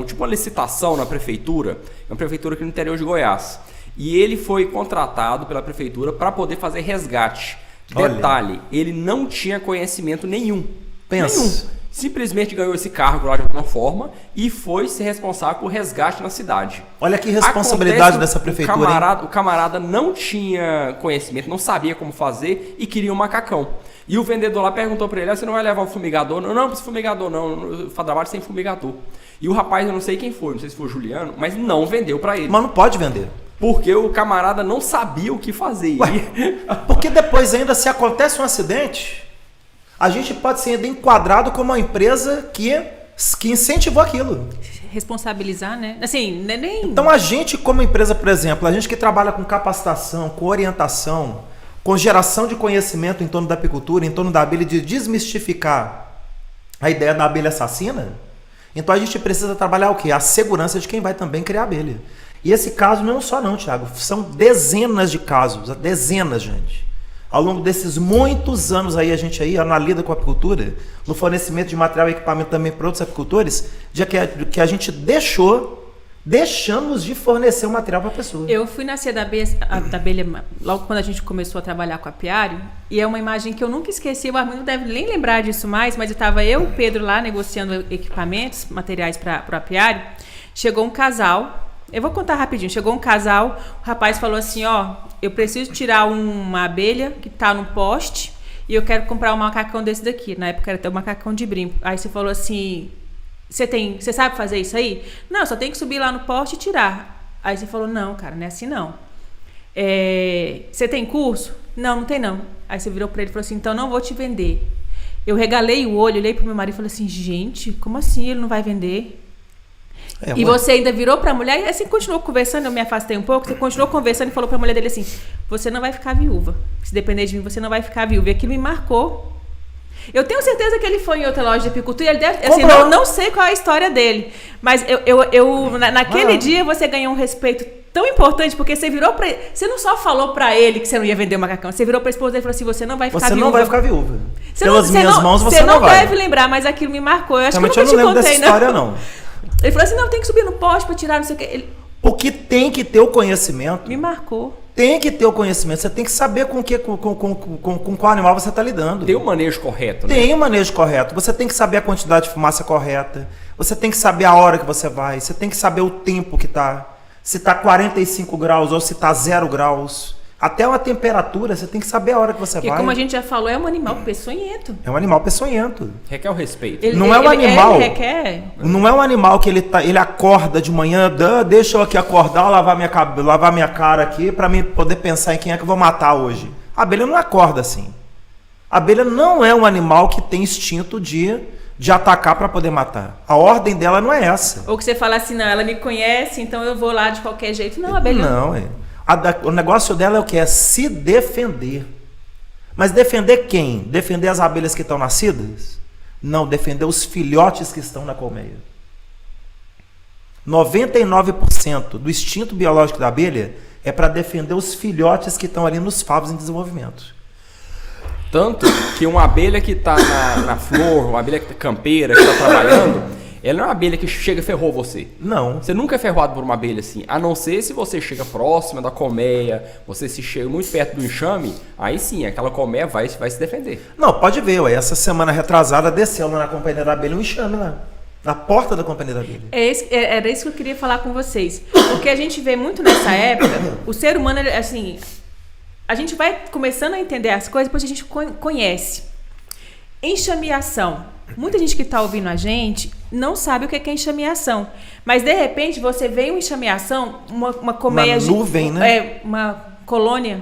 Speaker 2: tipo uma licitação na prefeitura, uma prefeitura aqui no interior de Goiás, e ele foi contratado pela prefeitura para poder fazer resgate.
Speaker 3: Olha.
Speaker 2: Detalhe, ele não tinha conhecimento nenhum.
Speaker 3: Pensa.
Speaker 2: Nenhum. Simplesmente ganhou esse cargo lá de alguma forma e foi ser responsável por resgate na cidade.
Speaker 3: Olha que responsabilidade
Speaker 2: Acontece,
Speaker 3: dessa prefeitura, hein?
Speaker 2: O camarada não tinha conhecimento, não sabia como fazer e queria um macacão. E o vendedor lá perguntou para ele: você não vai levar o fumigador? Não, não precisa fumigador não, eu faço trabalho sem fumigador. E o rapaz, eu não sei quem foi, não sei se foi o Juliano, mas não vendeu para ele.
Speaker 3: Mas não pode vender.
Speaker 2: Porque o camarada não sabia o que fazer.
Speaker 3: Ué, porque depois ainda, se acontece um acidente, a gente pode ser ainda enquadrado como uma empresa que incentivou aquilo.
Speaker 1: Responsabilizar, né? Assim, nem...
Speaker 3: Então a gente como empresa, por exemplo, a gente que trabalha com capacitação, com orientação, com geração de conhecimento em torno da apicultura, em torno da abelha, de desmistificar a ideia da abelha assassina, então a gente precisa trabalhar o quê? A segurança de quem vai também criar abelha. E esse caso não é um só não, Thiago, são dezenas de casos, dezenas, gente. Ao longo desses muitos anos aí, a gente aí na lida com a apicultura, no fornecimento de material e equipamento também para outros apicultores, que a gente deixamos de fornecer o material para a pessoa.
Speaker 1: Eu fui na Cia da Abelha logo quando a gente começou a trabalhar com apiário, e é uma imagem que eu nunca esqueci, o Armin não deve nem lembrar disso mais, mas estava eu e o Pedro lá negociando equipamentos, materiais para o apiário. Chegou um casal, eu vou contar rapidinho, chegou um casal, o rapaz falou assim, ó, eu preciso tirar uma abelha que tá no poste e eu quero comprar um macacão desse daqui. Na época era até um macacão de brinco. Aí você falou assim, você sabe fazer isso aí? Não, só tem que subir lá no poste e tirar. Aí você falou, não, cara, não é assim não. Você tem curso? Não, não tem não. Aí você virou pra ele e falou assim, então não vou te vender. Eu regalei o olho, olhei pro meu marido e falei assim, gente, como assim ele não vai vender? E você ainda virou pra mulher e assim continuou conversando, eu me afastei um pouco, você continuou conversando e falou pra mulher dele assim, você não vai ficar viúva. Se depender de mim, você não vai ficar viúva. E aquilo me marcou. Eu tenho certeza que ele foi em outra loja de apicultura e ele deve... Assim, não sei qual é a história dele. Mas naquele dia você ganhou um respeito tão importante, porque você virou pra ele... Você não só falou pra ele que você não ia vender o macacão, você virou pra esposa dele e falou assim, você não vai ficar viúva.
Speaker 3: Você não vai ficar viúva.
Speaker 1: Pelas minhas mãos você não vai. Você não deve lembrar, mas aquilo me marcou. Eu acho
Speaker 3: realmente
Speaker 1: que eu nunca
Speaker 3: eu não lembro
Speaker 1: te contei,
Speaker 3: dessa história, não.
Speaker 1: Ele falou assim, não, tem que subir no poste pra tirar não sei o que.
Speaker 3: Porque tem que ter o conhecimento.
Speaker 1: Me marcou.
Speaker 3: Tem que ter o conhecimento. Você tem que saber com qual animal você está lidando.
Speaker 2: Tem o manejo correto, né?
Speaker 3: Tem o manejo correto. Você tem que saber a quantidade de fumaça correta. Você tem que saber a hora que você vai. Você tem que saber o tempo que tá. Se tá 45 graus ou se tá 0 graus. Até uma temperatura, você tem que saber a hora que você vai.
Speaker 1: Porque como a gente já falou, é um animal peçonhento.
Speaker 3: É um animal peçonhento.
Speaker 2: Requer o respeito.
Speaker 3: Não é um animal.
Speaker 1: Ele requer.
Speaker 3: Não é um animal que ele acorda de manhã, deixa eu aqui acordar, lavar minha cara aqui para mim poder pensar em quem é que eu vou matar hoje. A abelha não acorda assim. A abelha não é um animal que tem instinto de atacar para poder matar. A ordem dela não é essa.
Speaker 1: Ou que você fala assim, não, ela me conhece, então eu vou lá de qualquer jeito. Não, a abelha
Speaker 3: não. O negócio dela é o que? É se defender. Mas defender quem? Defender as abelhas que estão nascidas? Não, defender os filhotes que estão na colmeia. 99% do instinto biológico da abelha é para defender os filhotes que estão ali nos favos em desenvolvimento.
Speaker 2: Tanto que uma abelha que está na flor, uma abelha campeira que está trabalhando, ela não é uma abelha que chega e ferrou você.
Speaker 3: Não.
Speaker 2: Você nunca é ferroado por uma abelha assim, a não ser se você chega próxima da colmeia, você se chega muito perto do enxame, aí sim, aquela colmeia vai se defender.
Speaker 3: Não, pode ver, ué, essa semana retrasada desceu lá na companhia da abelha um enxame lá, na porta da companhia da abelha.
Speaker 1: Era isso que eu queria falar com vocês. Porque a gente vê muito nessa época, o ser humano, assim, a gente vai começando a entender as coisas, depois a gente conhece. Enxameação. Muita gente que está ouvindo a gente não sabe o que é enxameação. Mas, de repente, você vê uma enxameação, uma colmeia...
Speaker 3: Uma nuvem, né?
Speaker 1: Uma colônia.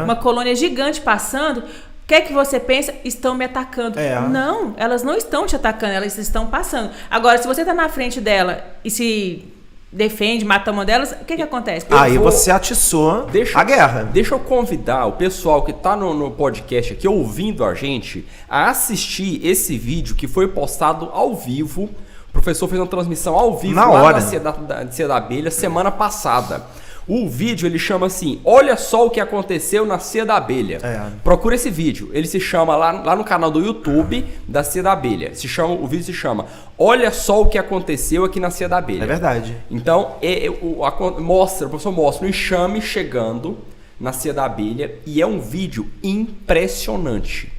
Speaker 1: Uma colônia gigante passando. O que é que você pensa? Estão me atacando. Não, elas não estão te atacando, elas estão passando. Agora, se você está na frente dela e se defende, mata uma delas, o que acontece?
Speaker 3: Aí você atiçou a guerra.
Speaker 2: Deixa eu convidar o pessoal que está no podcast aqui, ouvindo a gente, a assistir esse vídeo que foi postado ao vivo. O professor fez uma transmissão ao vivo
Speaker 3: na
Speaker 2: lá
Speaker 3: hora.
Speaker 2: na Cia da Abelha, semana passada. O vídeo, ele chama assim, olha só o que aconteceu na Cia da Abelha. Procura esse vídeo. Ele se chama lá no canal do YouTube da Cia da Abelha. O vídeo se chama Olha só o que aconteceu aqui na Cia da Abelha.
Speaker 3: É verdade.
Speaker 2: Então, o professor mostra o enxame chegando na Cia da Abelha e é um vídeo impressionante.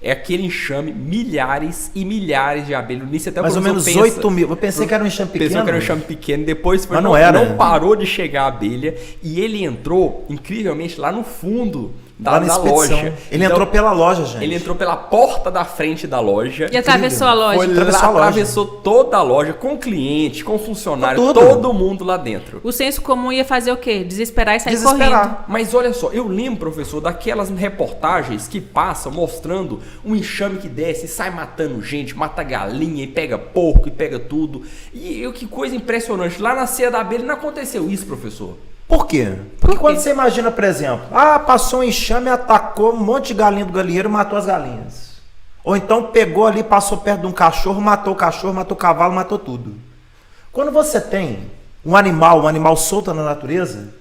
Speaker 2: É aquele enxame, milhares e milhares de abelhas. No início até
Speaker 3: mais ou menos 8 mil. Eu pensei que era um enxame pequeno.
Speaker 2: Pensou que era um enxame pequeno. Depois foi,
Speaker 3: mas não era.
Speaker 2: Não parou de chegar a abelha. E ele entrou, incrivelmente, lá no fundo da loja.
Speaker 3: Ele entrou pela loja, gente.
Speaker 2: Ele entrou pela porta da frente da loja.
Speaker 1: E atravessou a loja.
Speaker 2: Atravessou toda a loja, com cliente, com funcionário, todo mundo lá dentro.
Speaker 1: O senso comum ia fazer o quê? Desesperar e sair correndo.
Speaker 2: Mas olha só, eu lembro, professor, daquelas reportagens que passam mostrando um enxame que desce e sai matando gente, mata galinha e pega porco e pega tudo. E que coisa impressionante. Lá na Cia da Abelha não aconteceu isso, professor.
Speaker 3: Por quê? Porque quando você imagina, por exemplo, passou um enxame, atacou um monte de galinha do galinheiro e matou as galinhas. Ou então pegou ali, passou perto de um cachorro, matou o cavalo, matou tudo. Quando você tem um animal solto na natureza,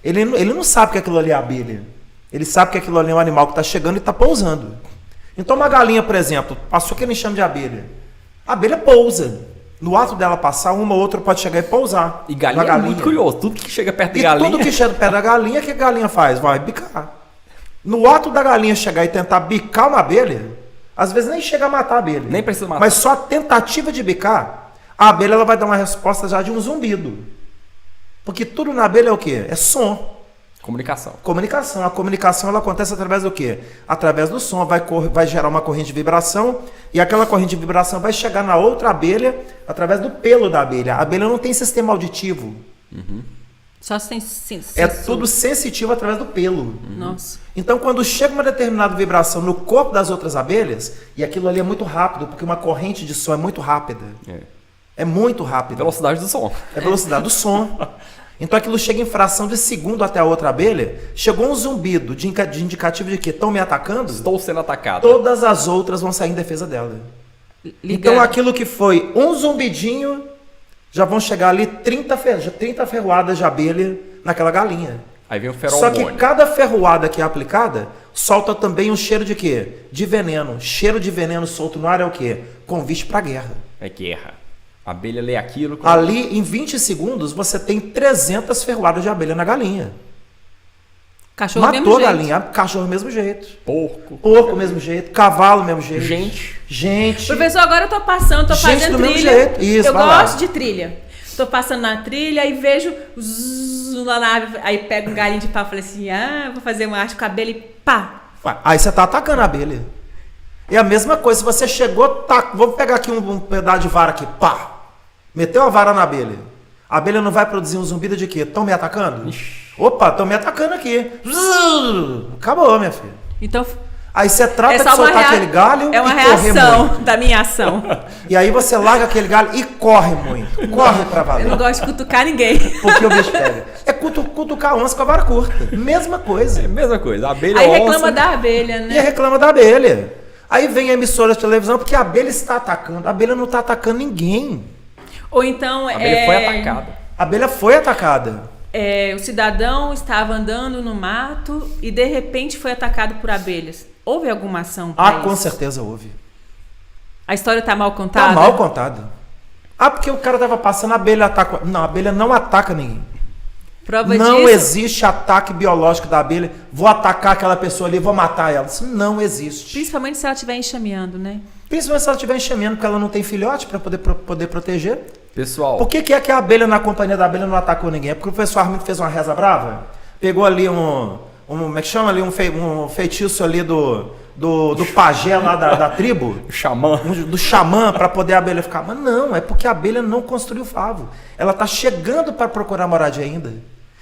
Speaker 3: ele não sabe que aquilo ali é abelha. Ele sabe que aquilo ali é um animal que está chegando e está pousando. Então uma galinha, por exemplo, passou aquele enxame de abelha. A abelha pousa. No ato dela passar, uma ou outra pode chegar e pousar.
Speaker 2: E galinha é muito curioso. Tudo que chega perto da galinha...
Speaker 3: tudo que chega perto da galinha, o que a galinha faz? Vai bicar. No ato da galinha chegar e tentar bicar uma abelha, às vezes nem chega a matar a abelha.
Speaker 2: Nem precisa matar.
Speaker 3: Mas só a tentativa de bicar, a abelha ela vai dar uma resposta já de um zumbido. Porque tudo na abelha é o quê? É som. Comunicação. A comunicação ela acontece através do quê? Através do som. Vai gerar uma corrente de vibração e aquela corrente de vibração vai chegar na outra abelha através do pelo da abelha. A abelha não tem sistema auditivo.
Speaker 1: Só
Speaker 3: é tudo sensitivo através do pelo.
Speaker 1: Nossa.
Speaker 3: Então, quando chega uma determinada vibração no corpo das outras abelhas, e aquilo ali é muito rápido, porque uma corrente de som é muito rápida. É muito rápida.
Speaker 2: Velocidade do som.
Speaker 3: É velocidade do som. Então aquilo chega em fração de segundo até a outra abelha, chegou um zumbido de indicativo de que estão me atacando.
Speaker 2: Estou sendo atacado.
Speaker 3: Todas as outras vão sair em defesa dela. Então aquilo que foi um zumbidinho, já vão chegar ali 30 ferroadas de abelha naquela galinha.
Speaker 2: Aí vem o feromônio.
Speaker 3: Só que cada ferroada que é aplicada, solta também um cheiro de quê? De veneno. Cheiro de veneno solto no ar é o quê? Convite para guerra.
Speaker 2: É guerra. A abelha lê aquilo...
Speaker 3: Ali, em 20 segundos, você tem 300 ferroadas de abelha na galinha.
Speaker 1: Cachorro
Speaker 3: matou
Speaker 1: mesmo
Speaker 3: a galinha. Jeito. Cachorro mesmo jeito.
Speaker 2: Porco
Speaker 3: mesmo jeito. Cavalo mesmo jeito.
Speaker 2: Gente.
Speaker 1: Professor, agora eu tô passando, tô fazendo trilha.
Speaker 3: Mesmo jeito. Isso,
Speaker 1: eu gosto de trilha. Tô passando na trilha e vejo lá na árvore. Aí pego um galinho de pau e falei assim, vou fazer uma arte com a abelha e pá.
Speaker 3: Aí você tá atacando a abelha. É a mesma coisa, se você chegou, vamos pegar aqui um pedaço de vara aqui, pá. Meteu a vara na abelha. A abelha não vai produzir um zumbido de quê? Estão me atacando? Opa, estão me atacando aqui. Acabou, minha filha.
Speaker 1: Então,
Speaker 3: aí você trata de soltar aquele galho
Speaker 1: é uma
Speaker 3: e correr
Speaker 1: reação
Speaker 3: muito.
Speaker 1: Da minha ação.
Speaker 3: E aí você larga aquele galho e corre muito. Corre pra valer.
Speaker 1: Eu não gosto de cutucar ninguém.
Speaker 3: Porque o bicho pega. É cutucar a onça com a vara curta. Mesma coisa.
Speaker 2: É a mesma coisa. A abelha
Speaker 1: aí reclama da abelha, né?
Speaker 3: E reclama da abelha. Aí vem a emissora de televisão porque a abelha está atacando. A abelha não está atacando ninguém.
Speaker 1: Ou então
Speaker 2: A abelha foi atacada.
Speaker 3: A abelha foi atacada.
Speaker 1: o cidadão estava andando no mato e de repente foi atacado por abelhas. Houve alguma ação pra
Speaker 3: Com
Speaker 1: isso?
Speaker 3: certeza houve.
Speaker 1: A história está mal contada?
Speaker 3: Tá mal contada. Porque o cara tava passando, a abelha ataca. Não, a abelha não ataca ninguém.
Speaker 1: Prova
Speaker 3: Não
Speaker 1: disso,
Speaker 3: existe ataque biológico da abelha. Vou atacar aquela pessoa ali, vou matar ela. Isso não existe.
Speaker 1: principalmente se ela estiver enxameando, né?
Speaker 3: Principalmente se ela estiver enxameando, porque ela não tem filhote para poder proteger.
Speaker 2: Pessoal,
Speaker 3: Por que é que a abelha, na companhia da abelha, não atacou ninguém? É porque o professor Armindo fez uma reza brava, pegou ali como é que chama ali, um feitiço ali do pajé lá da tribo,
Speaker 2: o xamã.
Speaker 3: do xamã, para poder a abelha ficar. Mas não, é porque a abelha não construiu favo. Ela está chegando para procurar moradia ainda.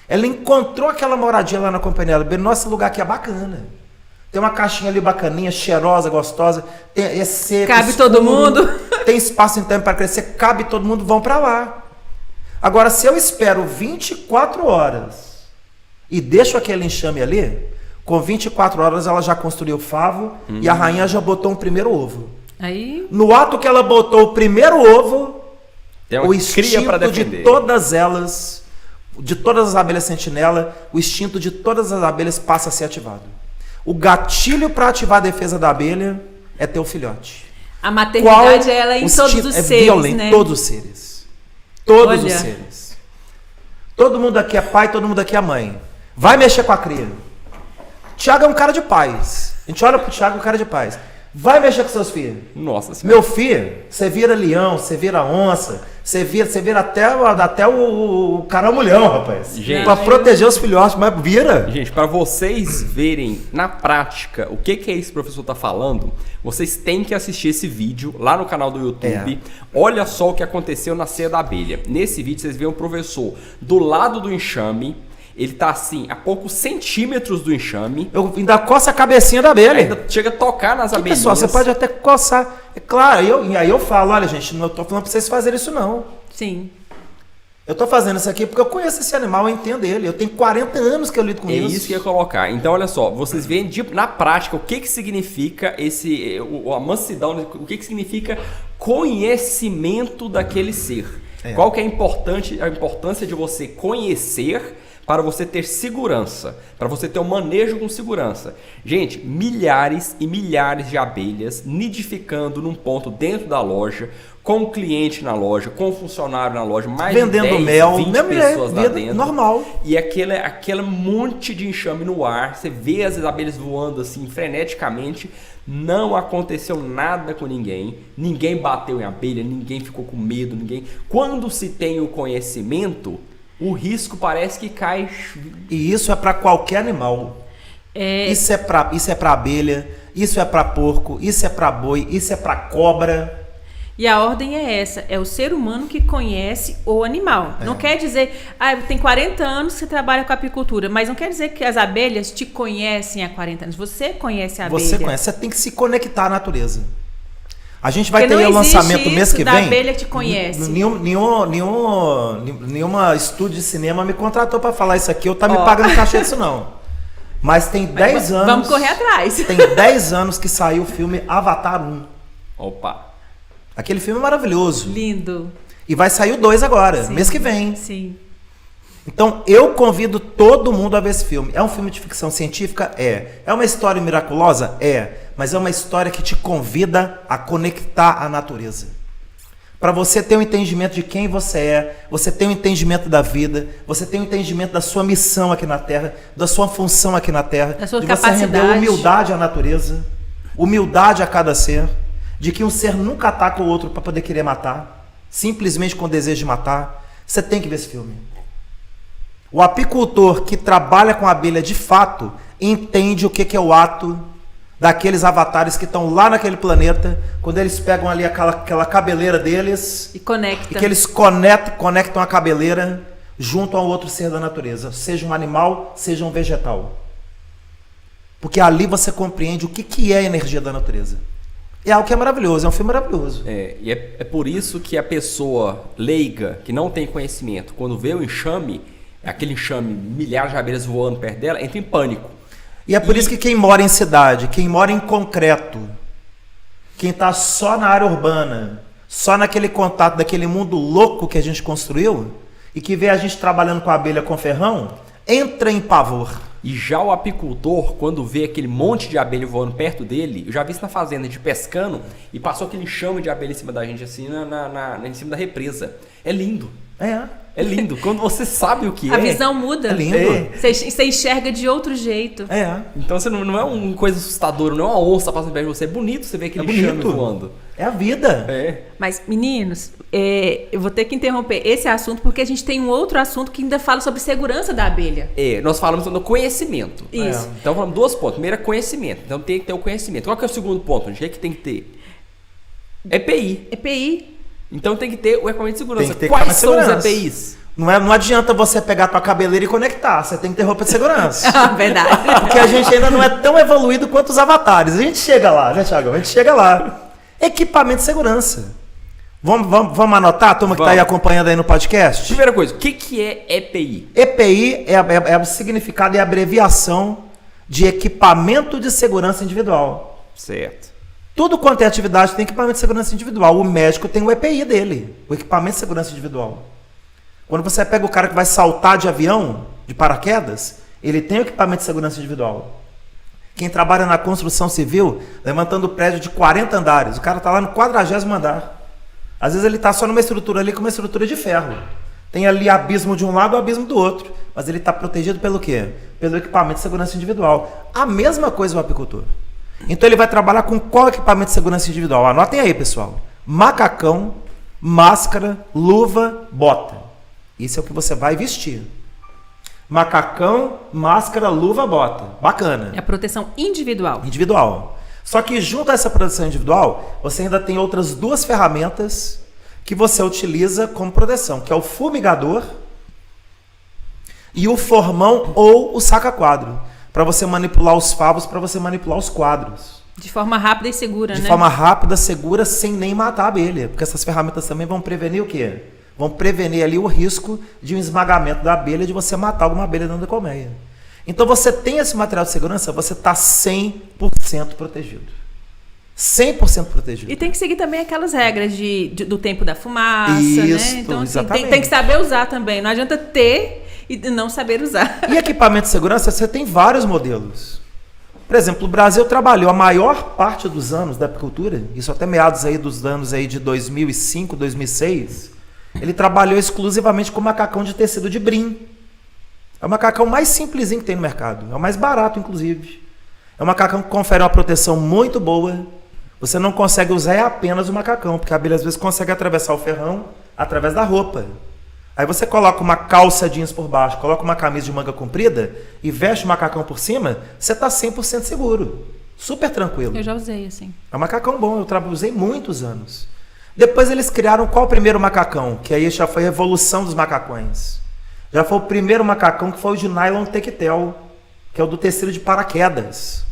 Speaker 3: Ela encontrou aquela moradia lá na companhia da abelha. Nosso lugar aqui é bacana. Tem uma caixinha ali bacaninha, cheirosa, gostosa. É seco,
Speaker 1: Cabe
Speaker 3: escuro,
Speaker 1: todo mundo.
Speaker 3: Tem espaço em tempo para crescer, cabe todo mundo, vão para lá. Agora, se eu espero 24 horas e deixo aquele enxame ali, com 24 horas ela já construiu o favo e a rainha já botou um primeiro ovo.
Speaker 1: Aí,
Speaker 3: No ato que ela botou o primeiro ovo,
Speaker 2: Tem uma
Speaker 3: o
Speaker 2: cria para
Speaker 3: instinto de
Speaker 2: defender.
Speaker 3: todas elas, de todas as abelhas sentinela, o instinto de todas as abelhas passa a ser ativado. O gatilho para ativar a defesa da abelha é ter o filhote.
Speaker 1: a maternidade ela é em
Speaker 3: o
Speaker 1: todos
Speaker 3: instinto
Speaker 1: os
Speaker 3: é
Speaker 1: seres,
Speaker 3: violento,
Speaker 1: né?
Speaker 3: todos os seres. Todos
Speaker 1: Olha.
Speaker 3: os seres. Todo mundo aqui é pai, todo mundo aqui é mãe. Vai mexer com a cria. Tiago é um cara de paz. A gente olha pro Tiago, um cara de paz. Vai mexer com seus filhos.
Speaker 2: Nossa senhora.
Speaker 3: Meu filho, você vira leão, você vira onça, você vira até o caramulhão, rapaz.
Speaker 2: Gente.
Speaker 3: Pra proteger os filhotes, mas vira.
Speaker 2: Gente, para vocês verem na prática o que esse professor tá falando, vocês têm que assistir esse vídeo lá no canal do YouTube. Olha só o que aconteceu na ceia da abelha. Nesse vídeo vocês veem o professor do lado do enxame. Ele tá assim, a poucos centímetros do enxame.
Speaker 3: Eu ainda coça a cabecinha da abelha.
Speaker 2: Ainda chega a tocar nas abelhinhas.
Speaker 3: Pessoal, você pode até coçar. É claro, e aí eu falo, olha gente, não tô falando pra vocês fazerem isso não.
Speaker 1: Sim.
Speaker 3: Eu tô fazendo isso aqui porque eu conheço esse animal, eu entendo ele. Eu tenho 40 anos que eu lido com
Speaker 2: É
Speaker 3: isso.
Speaker 2: isso que eu ia colocar. Então, olha só, vocês veem na prática o que significa a mansidão, o que significa conhecimento daquele ser. Qual que é a importância de você conhecer para você ter segurança, para você ter um manejo com segurança. Gente, milhares e milhares de abelhas nidificando num ponto dentro da loja, com o cliente na loja, com o funcionário na loja, mais
Speaker 3: Vendendo
Speaker 2: de 10,
Speaker 3: mel,
Speaker 2: 20
Speaker 3: mesmo
Speaker 2: pessoas lá
Speaker 3: vida
Speaker 2: dentro.
Speaker 3: normal.
Speaker 2: E aquele monte de enxame no ar, você vê as abelhas voando assim freneticamente, não aconteceu nada com ninguém, ninguém bateu em abelha, ninguém ficou com medo, ninguém. Quando se tem o conhecimento, o risco parece que cai.
Speaker 3: E isso é para qualquer animal. Isso é para abelha, isso é para porco, isso é para boi, isso é para cobra.
Speaker 1: E a ordem é essa, é o ser humano que conhece o animal. Não quer dizer, tem 40 anos que você trabalha com apicultura, mas não quer dizer que as abelhas te conhecem há 40 anos. Você conhece a abelha.
Speaker 3: Você conhece, você tem que se conectar à natureza. A gente vai
Speaker 1: Porque
Speaker 3: ter
Speaker 1: não
Speaker 3: o lançamento
Speaker 1: existe
Speaker 3: mês
Speaker 1: isso
Speaker 3: que
Speaker 1: da
Speaker 3: vem.
Speaker 1: abelha te conhece.
Speaker 3: Nenhuma estúdio de cinema me contratou para falar isso aqui, eu tá me pagando cachê disso não. Mas tem 10 anos.
Speaker 1: Vamos correr atrás.
Speaker 3: Tem 10 anos que saiu o filme Avatar 1.
Speaker 2: Opa!
Speaker 3: Aquele filme é maravilhoso.
Speaker 1: Lindo.
Speaker 3: E vai sair o 2 agora,
Speaker 1: Sim.
Speaker 3: mês que vem.
Speaker 1: Sim.
Speaker 3: Então eu convido todo mundo a ver esse filme. É um filme de ficção científica? É. É uma história miraculosa? É. Mas é uma história que te convida a conectar à natureza. Para você ter um entendimento de quem você é, você ter um entendimento da vida, você ter um entendimento da sua missão aqui na Terra, da sua função aqui na Terra,
Speaker 1: Da sua
Speaker 3: de você render
Speaker 1: capacidade.
Speaker 3: humildade à natureza, humildade a cada ser, de que um ser nunca ataca o outro para poder querer matar, simplesmente com o desejo de matar. Você tem que ver esse filme. O apicultor que trabalha com a abelha de fato entende o que é o ato daqueles avatares que estão lá naquele planeta, quando eles pegam ali aquela cabeleira deles
Speaker 1: E conecta.
Speaker 3: e que eles conectam a cabeleira junto a um outro ser da natureza, seja um animal, seja um vegetal. Porque ali você compreende o que é a energia da natureza. É algo que é maravilhoso, é um filme maravilhoso.
Speaker 2: E é por isso que a pessoa leiga, que não tem conhecimento, quando vê o enxame, aquele enxame, milhares de abelhas voando perto dela, entra em pânico.
Speaker 3: E é por isso que quem mora em cidade, quem mora em concreto, quem está só na área urbana, só naquele contato daquele mundo louco que a gente construiu, e que vê a gente trabalhando com abelha com ferrão, entra em pavor.
Speaker 2: E já o apicultor, quando vê aquele monte de abelha voando perto dele, eu já vi isso na fazenda, de pescando, e passou aquele enxame de abelha em cima da gente, assim, em cima da represa. É lindo. É lindo. Quando você sabe o que
Speaker 1: A visão muda.
Speaker 3: É lindo.
Speaker 1: Você enxerga de outro jeito.
Speaker 2: Então você não é uma coisa assustadora, não é uma onça passando perto de você. É bonito você ver aquele enxame voando.
Speaker 3: É a vida.
Speaker 1: Mas, meninos, eu vou ter que interromper esse assunto porque a gente tem um outro assunto que ainda fala sobre segurança da abelha.
Speaker 2: Nós falamos do conhecimento.
Speaker 1: Isso.
Speaker 2: Então falamos 2 pontos. Primeiro é conhecimento. Então tem que ter o conhecimento. Qual que é o segundo ponto? O que é que tem que ter? EPI. Então tem que ter o equipamento de segurança. Quais são os EPIs?
Speaker 3: Não adianta você pegar tua cabeleira e conectar. Você tem que ter roupa de segurança.
Speaker 1: Verdade.
Speaker 3: Porque a gente ainda não é tão evoluído quanto os avatares. A gente chega lá, né, Thiago? A gente chega lá. Equipamento de segurança. Vamos anotar, a turma que está aí acompanhando aí no podcast?
Speaker 2: Primeira coisa, o que é EPI?
Speaker 3: EPI é o significado e a abreviação de equipamento de segurança individual.
Speaker 2: Certo.
Speaker 3: Tudo quanto é atividade tem equipamento de segurança individual. O médico tem o EPI dele, o equipamento de segurança individual. Quando você pega o cara que vai saltar de avião, de paraquedas, ele tem o equipamento de segurança individual. Quem trabalha na construção civil, levantando prédio de 40 andares, o cara está lá no 40º andar. Às vezes ele está só numa estrutura ali com uma estrutura de ferro. Tem ali abismo de um lado e abismo do outro. Mas ele está protegido pelo quê? Pelo equipamento de segurança individual. A mesma coisa o apicultor. Então ele vai trabalhar com qual equipamento de segurança individual? Anotem aí, pessoal. Macacão, máscara, luva, bota. Isso é o que você vai vestir. Macacão, máscara, luva, bota. Bacana.
Speaker 1: É a proteção individual.
Speaker 3: Individual. Só que junto a essa proteção individual, você ainda tem outras 2 ferramentas que você utiliza como proteção, que é o fumigador e o formão ou o saca-quadro. Para você manipular os favos, para você manipular os quadros.
Speaker 1: De forma rápida e segura,
Speaker 3: De forma rápida, segura, sem nem matar a abelha. Porque essas ferramentas também vão prevenir o quê? Vão prevenir ali o risco de um esmagamento da abelha, de você matar alguma abelha dentro da colmeia. Então você tem esse material de segurança, você está 100% protegido. 100% protegido.
Speaker 1: E tem que seguir também aquelas regras do tempo da fumaça,
Speaker 3: Isso,
Speaker 1: né? Então, assim,
Speaker 3: exatamente.
Speaker 1: tem que saber usar também. Não adianta ter e não saber usar.
Speaker 3: E equipamento de segurança, você tem vários modelos. Por exemplo, o Brasil trabalhou a maior parte dos anos da apicultura, isso até meados aí dos anos aí de 2005, 2006, ele trabalhou exclusivamente com macacão de tecido de brim. É o macacão mais simplesinho que tem no mercado. É o mais barato, inclusive. É um macacão que confere uma proteção muito boa. Você não consegue usar apenas o macacão, porque a abelha às vezes consegue atravessar o ferrão através da roupa. Aí você coloca uma calça jeans por baixo, coloca uma camisa de manga comprida e veste o macacão por cima, você está 100% seguro. Super tranquilo.
Speaker 1: Eu já usei, assim.
Speaker 3: É um macacão bom, eu usei muitos anos. Depois eles criaram qual o primeiro macacão? Que aí já foi a evolução dos macacões. Já foi o primeiro macacão que foi o de nylon tectel, que é o do tecido de paraquedas.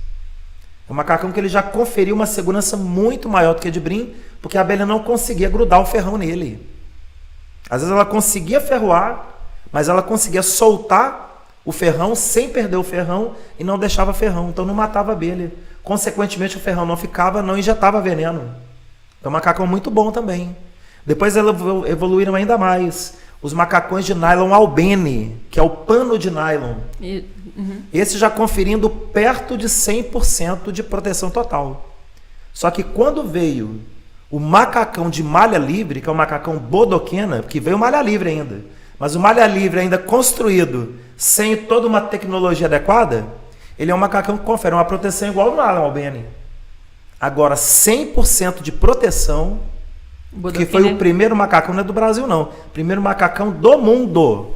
Speaker 3: É um macacão que ele já conferiu uma segurança muito maior do que a de brim, porque a abelha não conseguia grudar o ferrão nele. Às vezes ela conseguia ferroar, mas ela conseguia soltar o ferrão sem perder o ferrão e não deixava ferrão, então não matava a abelha. Consequentemente o ferrão não injetava veneno. É um macacão muito bom também. Depois evoluíram ainda mais. Os macacões de nylon albene, que é o pano de nylon. Esse já conferindo perto de 100% de proteção total. Só que quando veio o macacão de malha livre, que é o macacão bodoquena, que veio malha livre ainda, mas o malha livre ainda construído sem toda uma tecnologia adequada, ele é um macacão que confere uma proteção igual ao nylon albene. Agora, 100% de proteção, que foi o primeiro macacão, não é do Brasil não, primeiro macacão do mundo.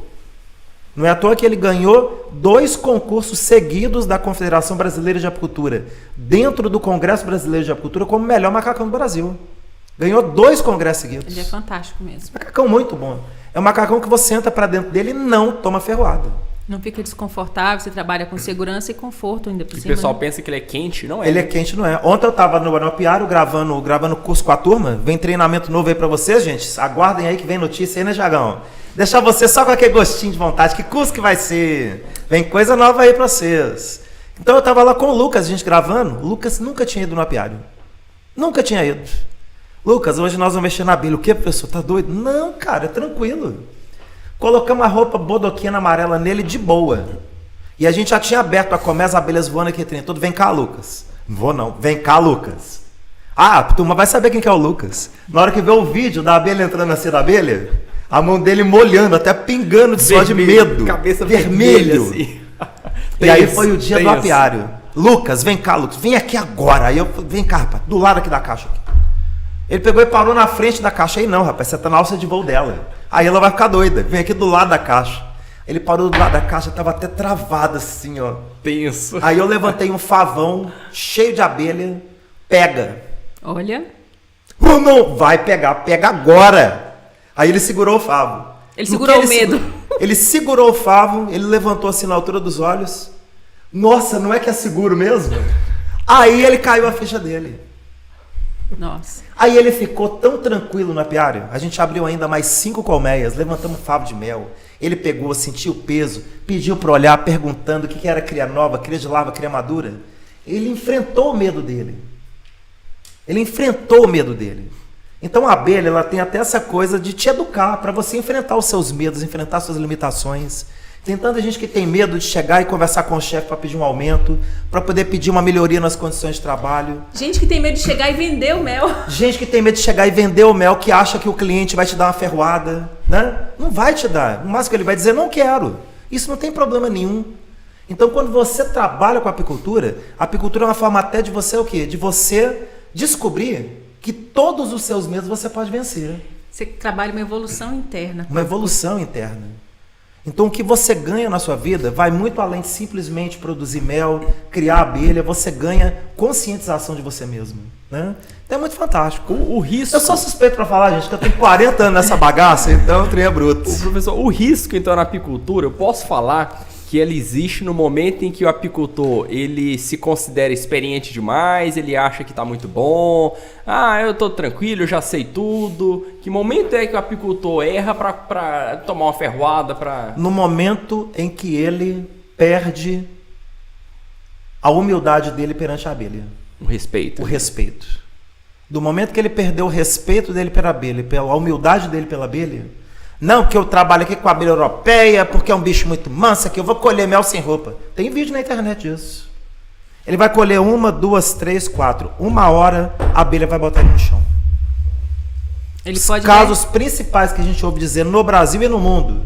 Speaker 3: Não é à toa que ele ganhou 2 concursos seguidos da Confederação Brasileira de Apicultura, dentro do Congresso Brasileiro de Apicultura, como melhor macacão do Brasil. Ganhou 2 congressos seguidos.
Speaker 1: Ele é fantástico mesmo.
Speaker 3: Macacão muito bom. É um macacão que você entra para dentro dele e não toma ferroada.
Speaker 1: Não fica desconfortável, você trabalha com segurança e conforto ainda por cima.
Speaker 2: O pessoal
Speaker 1: né?
Speaker 2: pensa que ele é quente, não é?
Speaker 3: Ele é quente, não é. Ontem eu estava no apiário gravando curso com a turma. Vem treinamento novo aí para vocês, gente. Aguardem aí que vem notícia aí, né, Jagão? Deixar você só com aquele gostinho de vontade. Que curso que vai ser? Vem coisa nova aí para vocês. Então eu estava lá com o Lucas, a gente gravando. O Lucas nunca tinha ido no apiário. Nunca tinha ido. Lucas, hoje nós vamos mexer na abelha. O que, professor? Tá doido? Não, cara, é tranquilo. Colocamos a roupa bodoquina amarela nele de boa. E a gente já tinha aberto a comer, as abelhas voando aqui dentro. Tudo, vem cá, Lucas. Não vou não. Vem cá, Lucas. Ah, a turma vai saber quem que é o Lucas. Na hora que vê o vídeo da abelha entrando na da abelha, a mão dele molhando, até pingando de suor de medo.
Speaker 2: Cabeça
Speaker 3: vermelho.
Speaker 2: Assim.
Speaker 3: E aí foi o dia do apiário. Lucas, vem cá, Lucas. Vem aqui agora. Aí eu, vem cá, rapaz. Do lado aqui da caixa. Ele pegou e parou na frente da caixa. Aí não, rapaz, você tá na alça de voo dela. Aí ela vai ficar doida. Vem aqui do lado da caixa. Ele parou do lado da caixa, tava até travado assim, ó.
Speaker 2: Tenso.
Speaker 3: Aí eu levantei um favão cheio de abelha. Pega.
Speaker 1: Olha.
Speaker 3: Oh, não, vai pegar, pega agora. Aí ele segurou o favo.
Speaker 1: Ele segurou o medo.
Speaker 3: Ele segurou o favo, ele levantou assim na altura dos olhos. Nossa, não é que é seguro mesmo? Aí ele caiu a ficha dele.
Speaker 1: Nossa.
Speaker 3: Aí ele ficou tão tranquilo no apiário. A gente abriu ainda mais 5 colmeias, levantamos um favo de mel. Ele pegou, sentiu o peso, pediu para olhar, perguntando o que era cria nova, cria de larva, cria madura. Ele enfrentou o medo dele. Ele enfrentou o medo dele. Então a abelha, ela tem até essa coisa de te educar, para você enfrentar os seus medos, enfrentar suas limitações. Tem tanta gente que tem medo de chegar e conversar com o chefe para pedir um aumento, para poder pedir uma melhoria nas condições de trabalho.
Speaker 1: Gente que tem medo de chegar e vender o mel.
Speaker 3: Gente que tem medo de chegar e vender o mel, que acha que o cliente vai te dar uma ferroada, né? Não vai te dar. O máximo que ele vai dizer, não quero. Isso não tem problema nenhum. Então, quando você trabalha com a apicultura é uma forma até de você o quê? De você descobrir que todos os seus medos você pode vencer.
Speaker 1: Você trabalha uma evolução interna.
Speaker 3: Uma evolução interna. Então, o que você ganha na sua vida vai muito além de simplesmente produzir mel, criar abelha. Você ganha conscientização de você mesmo, né? Então, é muito fantástico.
Speaker 2: O risco...
Speaker 3: Eu sou suspeito para falar, gente, que eu tenho 40 anos nessa bagaça, então o trem é bruto.
Speaker 2: Professor, o risco, então, na apicultura, eu posso falar que ele existe no momento em que o apicultor ele se considera experiente demais, ele acha que está muito bom, eu estou tranquilo, eu já sei tudo. Que momento é que o apicultor erra para tomar uma ferroada?
Speaker 3: No momento em que ele perde a humildade dele perante a abelha.
Speaker 2: O respeito.
Speaker 3: O respeito. Do momento que ele perdeu o respeito dele pela abelha, pela humildade dele pela abelha, não que eu trabalho aqui com a abelha europeia, porque é um bicho muito manso, que eu vou colher mel sem roupa. Tem vídeo na internet disso. Ele vai colher 1, 2, 3, 4. 1 hora, a abelha vai botar ele no chão. Os casos principais que a gente ouve dizer no Brasil e no mundo,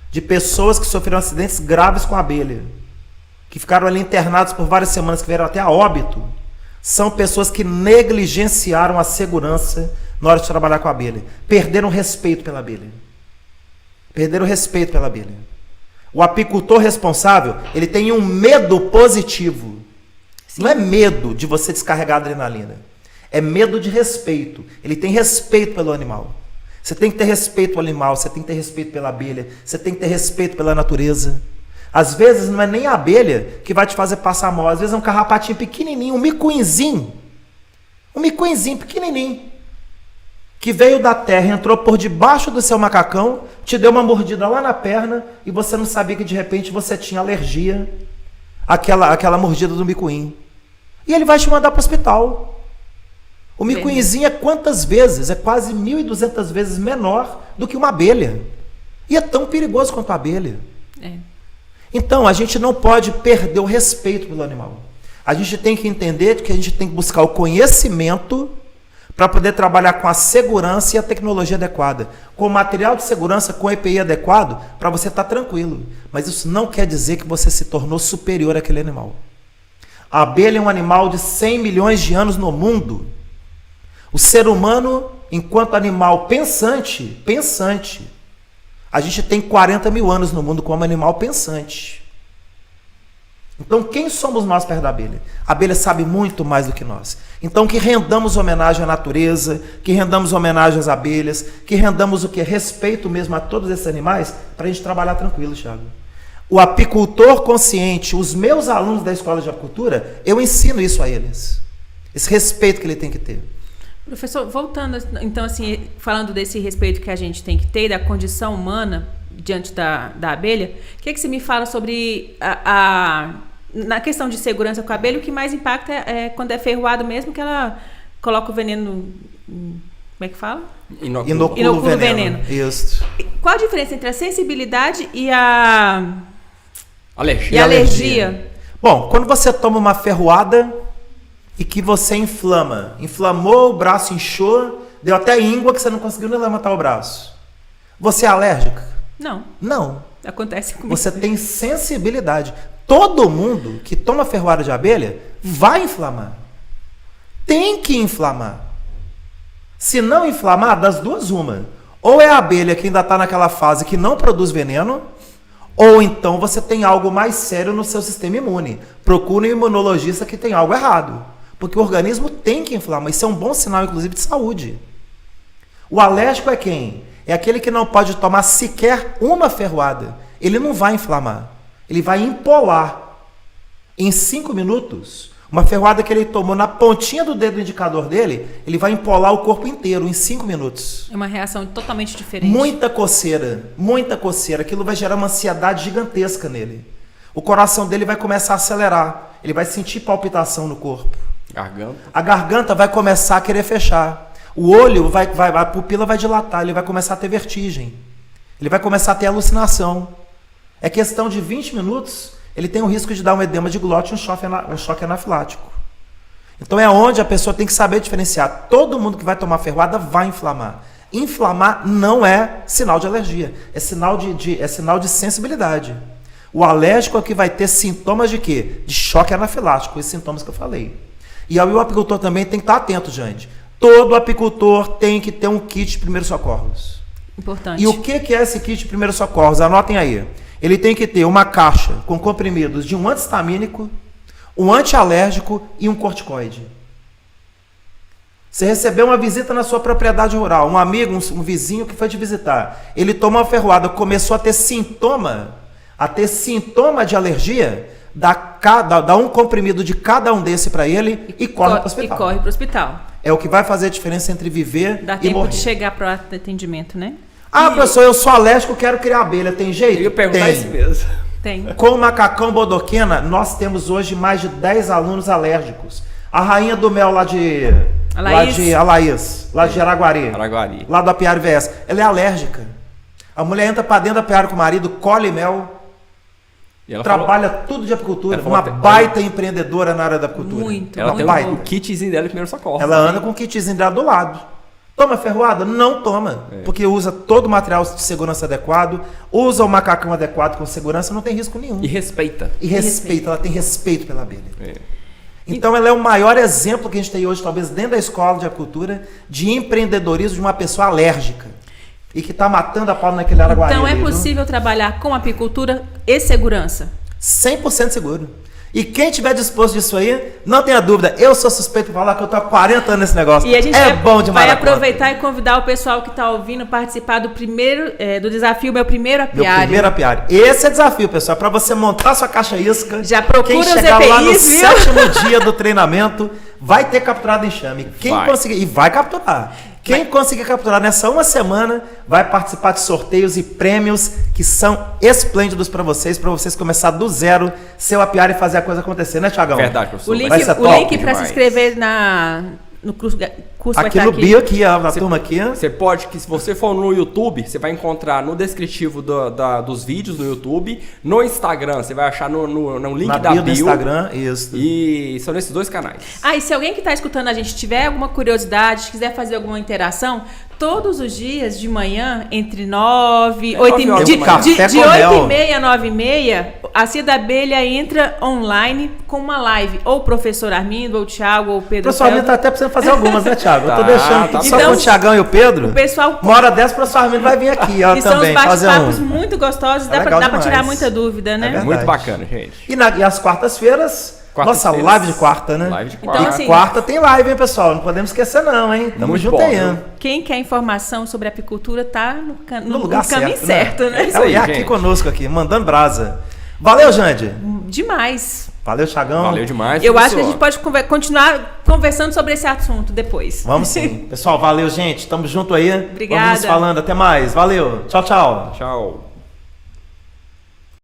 Speaker 3: de pessoas que sofreram acidentes graves com a abelha, que ficaram ali internados por várias semanas, que vieram até a óbito, são pessoas que negligenciaram a segurança na hora de trabalhar com a abelha. Perderam respeito pela abelha. Perderam respeito pela abelha. O apicultor responsável, ele tem um medo positivo. Sim. Não é medo de você descarregar adrenalina. É medo de respeito. Ele tem respeito pelo animal. Você tem que ter respeito pelo animal, você tem que ter respeito pela abelha, você tem que ter respeito pela natureza. Às vezes não é nem a abelha que vai te fazer passar mal. Às vezes é um carrapatinho pequenininho, um micuinzinho. Um micuinzinho pequenininho. Que veio da terra, entrou por debaixo do seu macacão, te deu uma mordida lá na perna e você não sabia que de repente você tinha alergia àquela mordida do micuim. E ele vai te mandar para o hospital. O micuinzinho é quantas vezes? É quase 1.200 vezes menor do que uma abelha. E é tão perigoso quanto a abelha. É. Então, a gente não pode perder o respeito pelo animal. A gente tem que entender que a gente tem que buscar o conhecimento para poder trabalhar com a segurança e a tecnologia adequada, com o material de segurança, com o EPI adequado, para você estar tranquilo. Mas isso não quer dizer que você se tornou superior àquele animal. A abelha é um animal de 100 milhões de anos no mundo. O ser humano, enquanto animal pensante, a gente tem 40 mil anos no mundo como animal pensante. Então, quem somos nós perto da abelha? A abelha sabe muito mais do que nós. Então, que rendamos homenagem à natureza, que rendamos homenagem às abelhas, que rendamos o que? Respeito mesmo a todos esses animais, para a gente trabalhar tranquilo, Thiago. O apicultor consciente, os meus alunos da escola de apicultura, eu ensino isso a eles. Esse respeito que ele tem que ter.
Speaker 1: Professor, voltando, então, assim, falando desse respeito que a gente tem que ter, da condição humana diante da abelha, o que você me fala sobre na questão de segurança com a abelha? O que mais impacta é quando é ferroado mesmo, que ela coloca o veneno. Como é que fala?
Speaker 2: Inocula
Speaker 1: o veneno.
Speaker 3: Isso.
Speaker 1: Qual a diferença entre a sensibilidade e a
Speaker 2: alergia.
Speaker 1: alergia?
Speaker 3: Bom, quando você toma uma ferroada e que você inflamou, o braço inchou, deu até íngua que você não conseguiu nem levantar o braço. Você é alérgica?
Speaker 1: Não.
Speaker 3: Não.
Speaker 1: Acontece comigo.
Speaker 3: Você tem sensibilidade. Todo mundo que toma ferroada de abelha vai inflamar. Tem que inflamar. Se não inflamar, das duas uma. Ou é a abelha que ainda está naquela fase que não produz veneno, ou então você tem algo mais sério no seu sistema imune. Procure um imunologista que tem algo errado. Porque o organismo tem que inflamar. Isso é um bom sinal, inclusive, de saúde. O alérgico é quem? É aquele que não pode tomar sequer uma ferroada. Ele não vai inflamar. Ele vai empolar. Em 5 minutos, uma ferroada que ele tomou na pontinha do dedo indicador dele, ele vai empolar o corpo inteiro em 5 minutos.
Speaker 1: É uma reação totalmente diferente.
Speaker 3: Muita coceira. Aquilo vai gerar uma ansiedade gigantesca nele. O coração dele vai começar a acelerar. Ele vai sentir palpitação no corpo.
Speaker 2: Garganta.
Speaker 3: A garganta vai começar a querer fechar. O olho a pupila vai dilatar, ele vai começar a ter vertigem. Ele vai começar a ter alucinação. É questão de 20 minutos, ele tem o risco de dar um edema de glote e um choque anafilático. Então é onde a pessoa tem que saber diferenciar. Todo mundo que vai tomar ferroada vai inflamar. Inflamar não é sinal de alergia, é sinal de sensibilidade. O alérgico é o que vai ter sintomas de quê? De choque anafilático, esses sintomas que eu falei. E aí o apicultor também tem que estar atento, gente. Todo apicultor tem que ter um kit de primeiros socorros.
Speaker 1: Importante.
Speaker 3: E o que é esse kit de primeiros socorros? Anotem aí. Ele tem que ter uma caixa com comprimidos de um antihistamínico, um antialérgico e um corticoide. Você recebeu uma visita na sua propriedade rural, um amigo, um vizinho que foi te visitar. Ele tomou uma ferroada, começou a ter sintoma de alergia, dá um comprimido de cada um desse para ele e corre para o hospital.
Speaker 1: E corre para o hospital.
Speaker 3: É o que vai fazer a diferença entre viver
Speaker 1: Dá
Speaker 3: e
Speaker 1: tempo
Speaker 3: morrer.
Speaker 1: de chegar para o atendimento, né?
Speaker 3: Professor, eu sou alérgico, quero criar abelha. Tem jeito?
Speaker 2: Eu ia perguntar
Speaker 3: Tem.
Speaker 2: isso mesmo.
Speaker 1: Tem.
Speaker 3: Com o macacão bodoquena, nós temos hoje mais de 10 alunos alérgicos. A rainha do mel lá de Araguari. Lá do Apiário VS. Ela é alérgica. A mulher entra pra dentro do apiário com o marido, colhe mel,
Speaker 2: E ela
Speaker 3: trabalha tudo de apicultura.
Speaker 2: ela falou
Speaker 3: Uma baita empreendedora na área da apicultura.
Speaker 1: Muito.
Speaker 2: Ela tem
Speaker 3: baita.
Speaker 2: o kitzinho dela de primeiro socorro.
Speaker 3: Ela anda com o kitzinho dela do lado. Toma ferroada? Não toma. Porque usa todo o material de segurança adequado, usa o macacão adequado com segurança, não tem risco nenhum.
Speaker 2: E respeita.
Speaker 3: E respeita, ela tem respeito pela abelha.
Speaker 2: É.
Speaker 3: Então ela é o maior exemplo que a gente tem hoje, talvez dentro da escola de apicultura, de empreendedorismo de uma pessoa alérgica. E que está matando a pau naquele Araguari.
Speaker 1: Então é
Speaker 3: ali,
Speaker 1: possível trabalhar com apicultura e segurança?
Speaker 3: 100% seguro. E quem tiver disposto disso aí, não tenha dúvida, eu sou suspeito de falar que eu estou há 40 anos nesse negócio.
Speaker 1: E a gente
Speaker 3: bom demais.
Speaker 1: vai aproveitar e convidar o pessoal que está ouvindo participar do do desafio Meu Primeiro Apiário.
Speaker 3: Meu primeiro apiário. Esse é desafio, pessoal, para você montar sua caixa isca.
Speaker 1: Já procura
Speaker 3: quem
Speaker 1: os
Speaker 3: chegar lá no
Speaker 1: EPIs, viu?
Speaker 3: 7º dia do treinamento vai ter capturado enxame. Quem conseguir, e vai capturar. Quem conseguir capturar nessa uma semana vai participar de sorteios e prêmios que são esplêndidos para vocês começar do zero, seu apiário e fazer a coisa acontecer, né, Thiagão?
Speaker 2: Verdade, professor.
Speaker 1: O link para se inscrever no curso vai
Speaker 3: aqui
Speaker 1: estar
Speaker 3: no bio, aqui, na turma aqui.
Speaker 2: Você pode, se você for no YouTube, você vai encontrar no descritivo dos vídeos no YouTube. No Instagram, você vai achar no link
Speaker 3: na
Speaker 2: da bio.
Speaker 3: Do Instagram, isso.
Speaker 2: E são nesses 2 canais.
Speaker 1: E se alguém que está escutando a gente tiver alguma curiosidade, quiser fazer alguma interação, todos os dias de manhã, entre 9, 8 e meia, de 8h30 a 9h30, a Cia da Abelha entra online com uma live. Ou o professor Armindo, ou o Thiago, ou o Pedro.
Speaker 3: O professor Armindo tá até precisando fazer algumas, né, Thiago? Eu tô
Speaker 2: Tá,
Speaker 3: deixando
Speaker 2: tá
Speaker 3: só
Speaker 1: bom.
Speaker 3: com o Thiagão e o Pedro.
Speaker 1: O pessoal...
Speaker 3: Uma hora dessa, o professor Armindo vai vir aqui, ó,
Speaker 1: E são
Speaker 3: também,
Speaker 1: uns
Speaker 3: fazer
Speaker 1: bate-papos muito gostosos, dá
Speaker 3: legal
Speaker 1: pra tirar
Speaker 3: demais.
Speaker 1: muita dúvida, né?
Speaker 3: verdade.
Speaker 2: Muito bacana, gente.
Speaker 3: E às quartas-feiras, nossa, live de quarta, né?
Speaker 2: Live de
Speaker 1: Então,
Speaker 2: quarta.
Speaker 1: assim,
Speaker 3: Quarta tem live, hein, pessoal? Não podemos esquecer não, hein? Tamo
Speaker 2: Muito
Speaker 3: junto
Speaker 2: bom,
Speaker 3: aí,
Speaker 2: viu?
Speaker 3: hein?
Speaker 1: Quem quer informação sobre apicultura tá no
Speaker 3: lugar
Speaker 1: caminho certo, né?
Speaker 2: isso aí,
Speaker 3: É aqui
Speaker 2: gente.
Speaker 3: conosco, aqui, mandando brasa. Valeu, Jande.
Speaker 1: Demais.
Speaker 3: Valeu, Thiagão.
Speaker 2: Valeu demais,
Speaker 1: Eu acho que a
Speaker 2: professor.
Speaker 1: gente pode continuar conversando sobre esse assunto depois.
Speaker 3: Vamos sim. Pessoal, valeu, gente. Tamo junto aí.
Speaker 1: Obrigada.
Speaker 3: Vamos nos falando. Até mais. Valeu. Tchau, tchau.
Speaker 2: Tchau.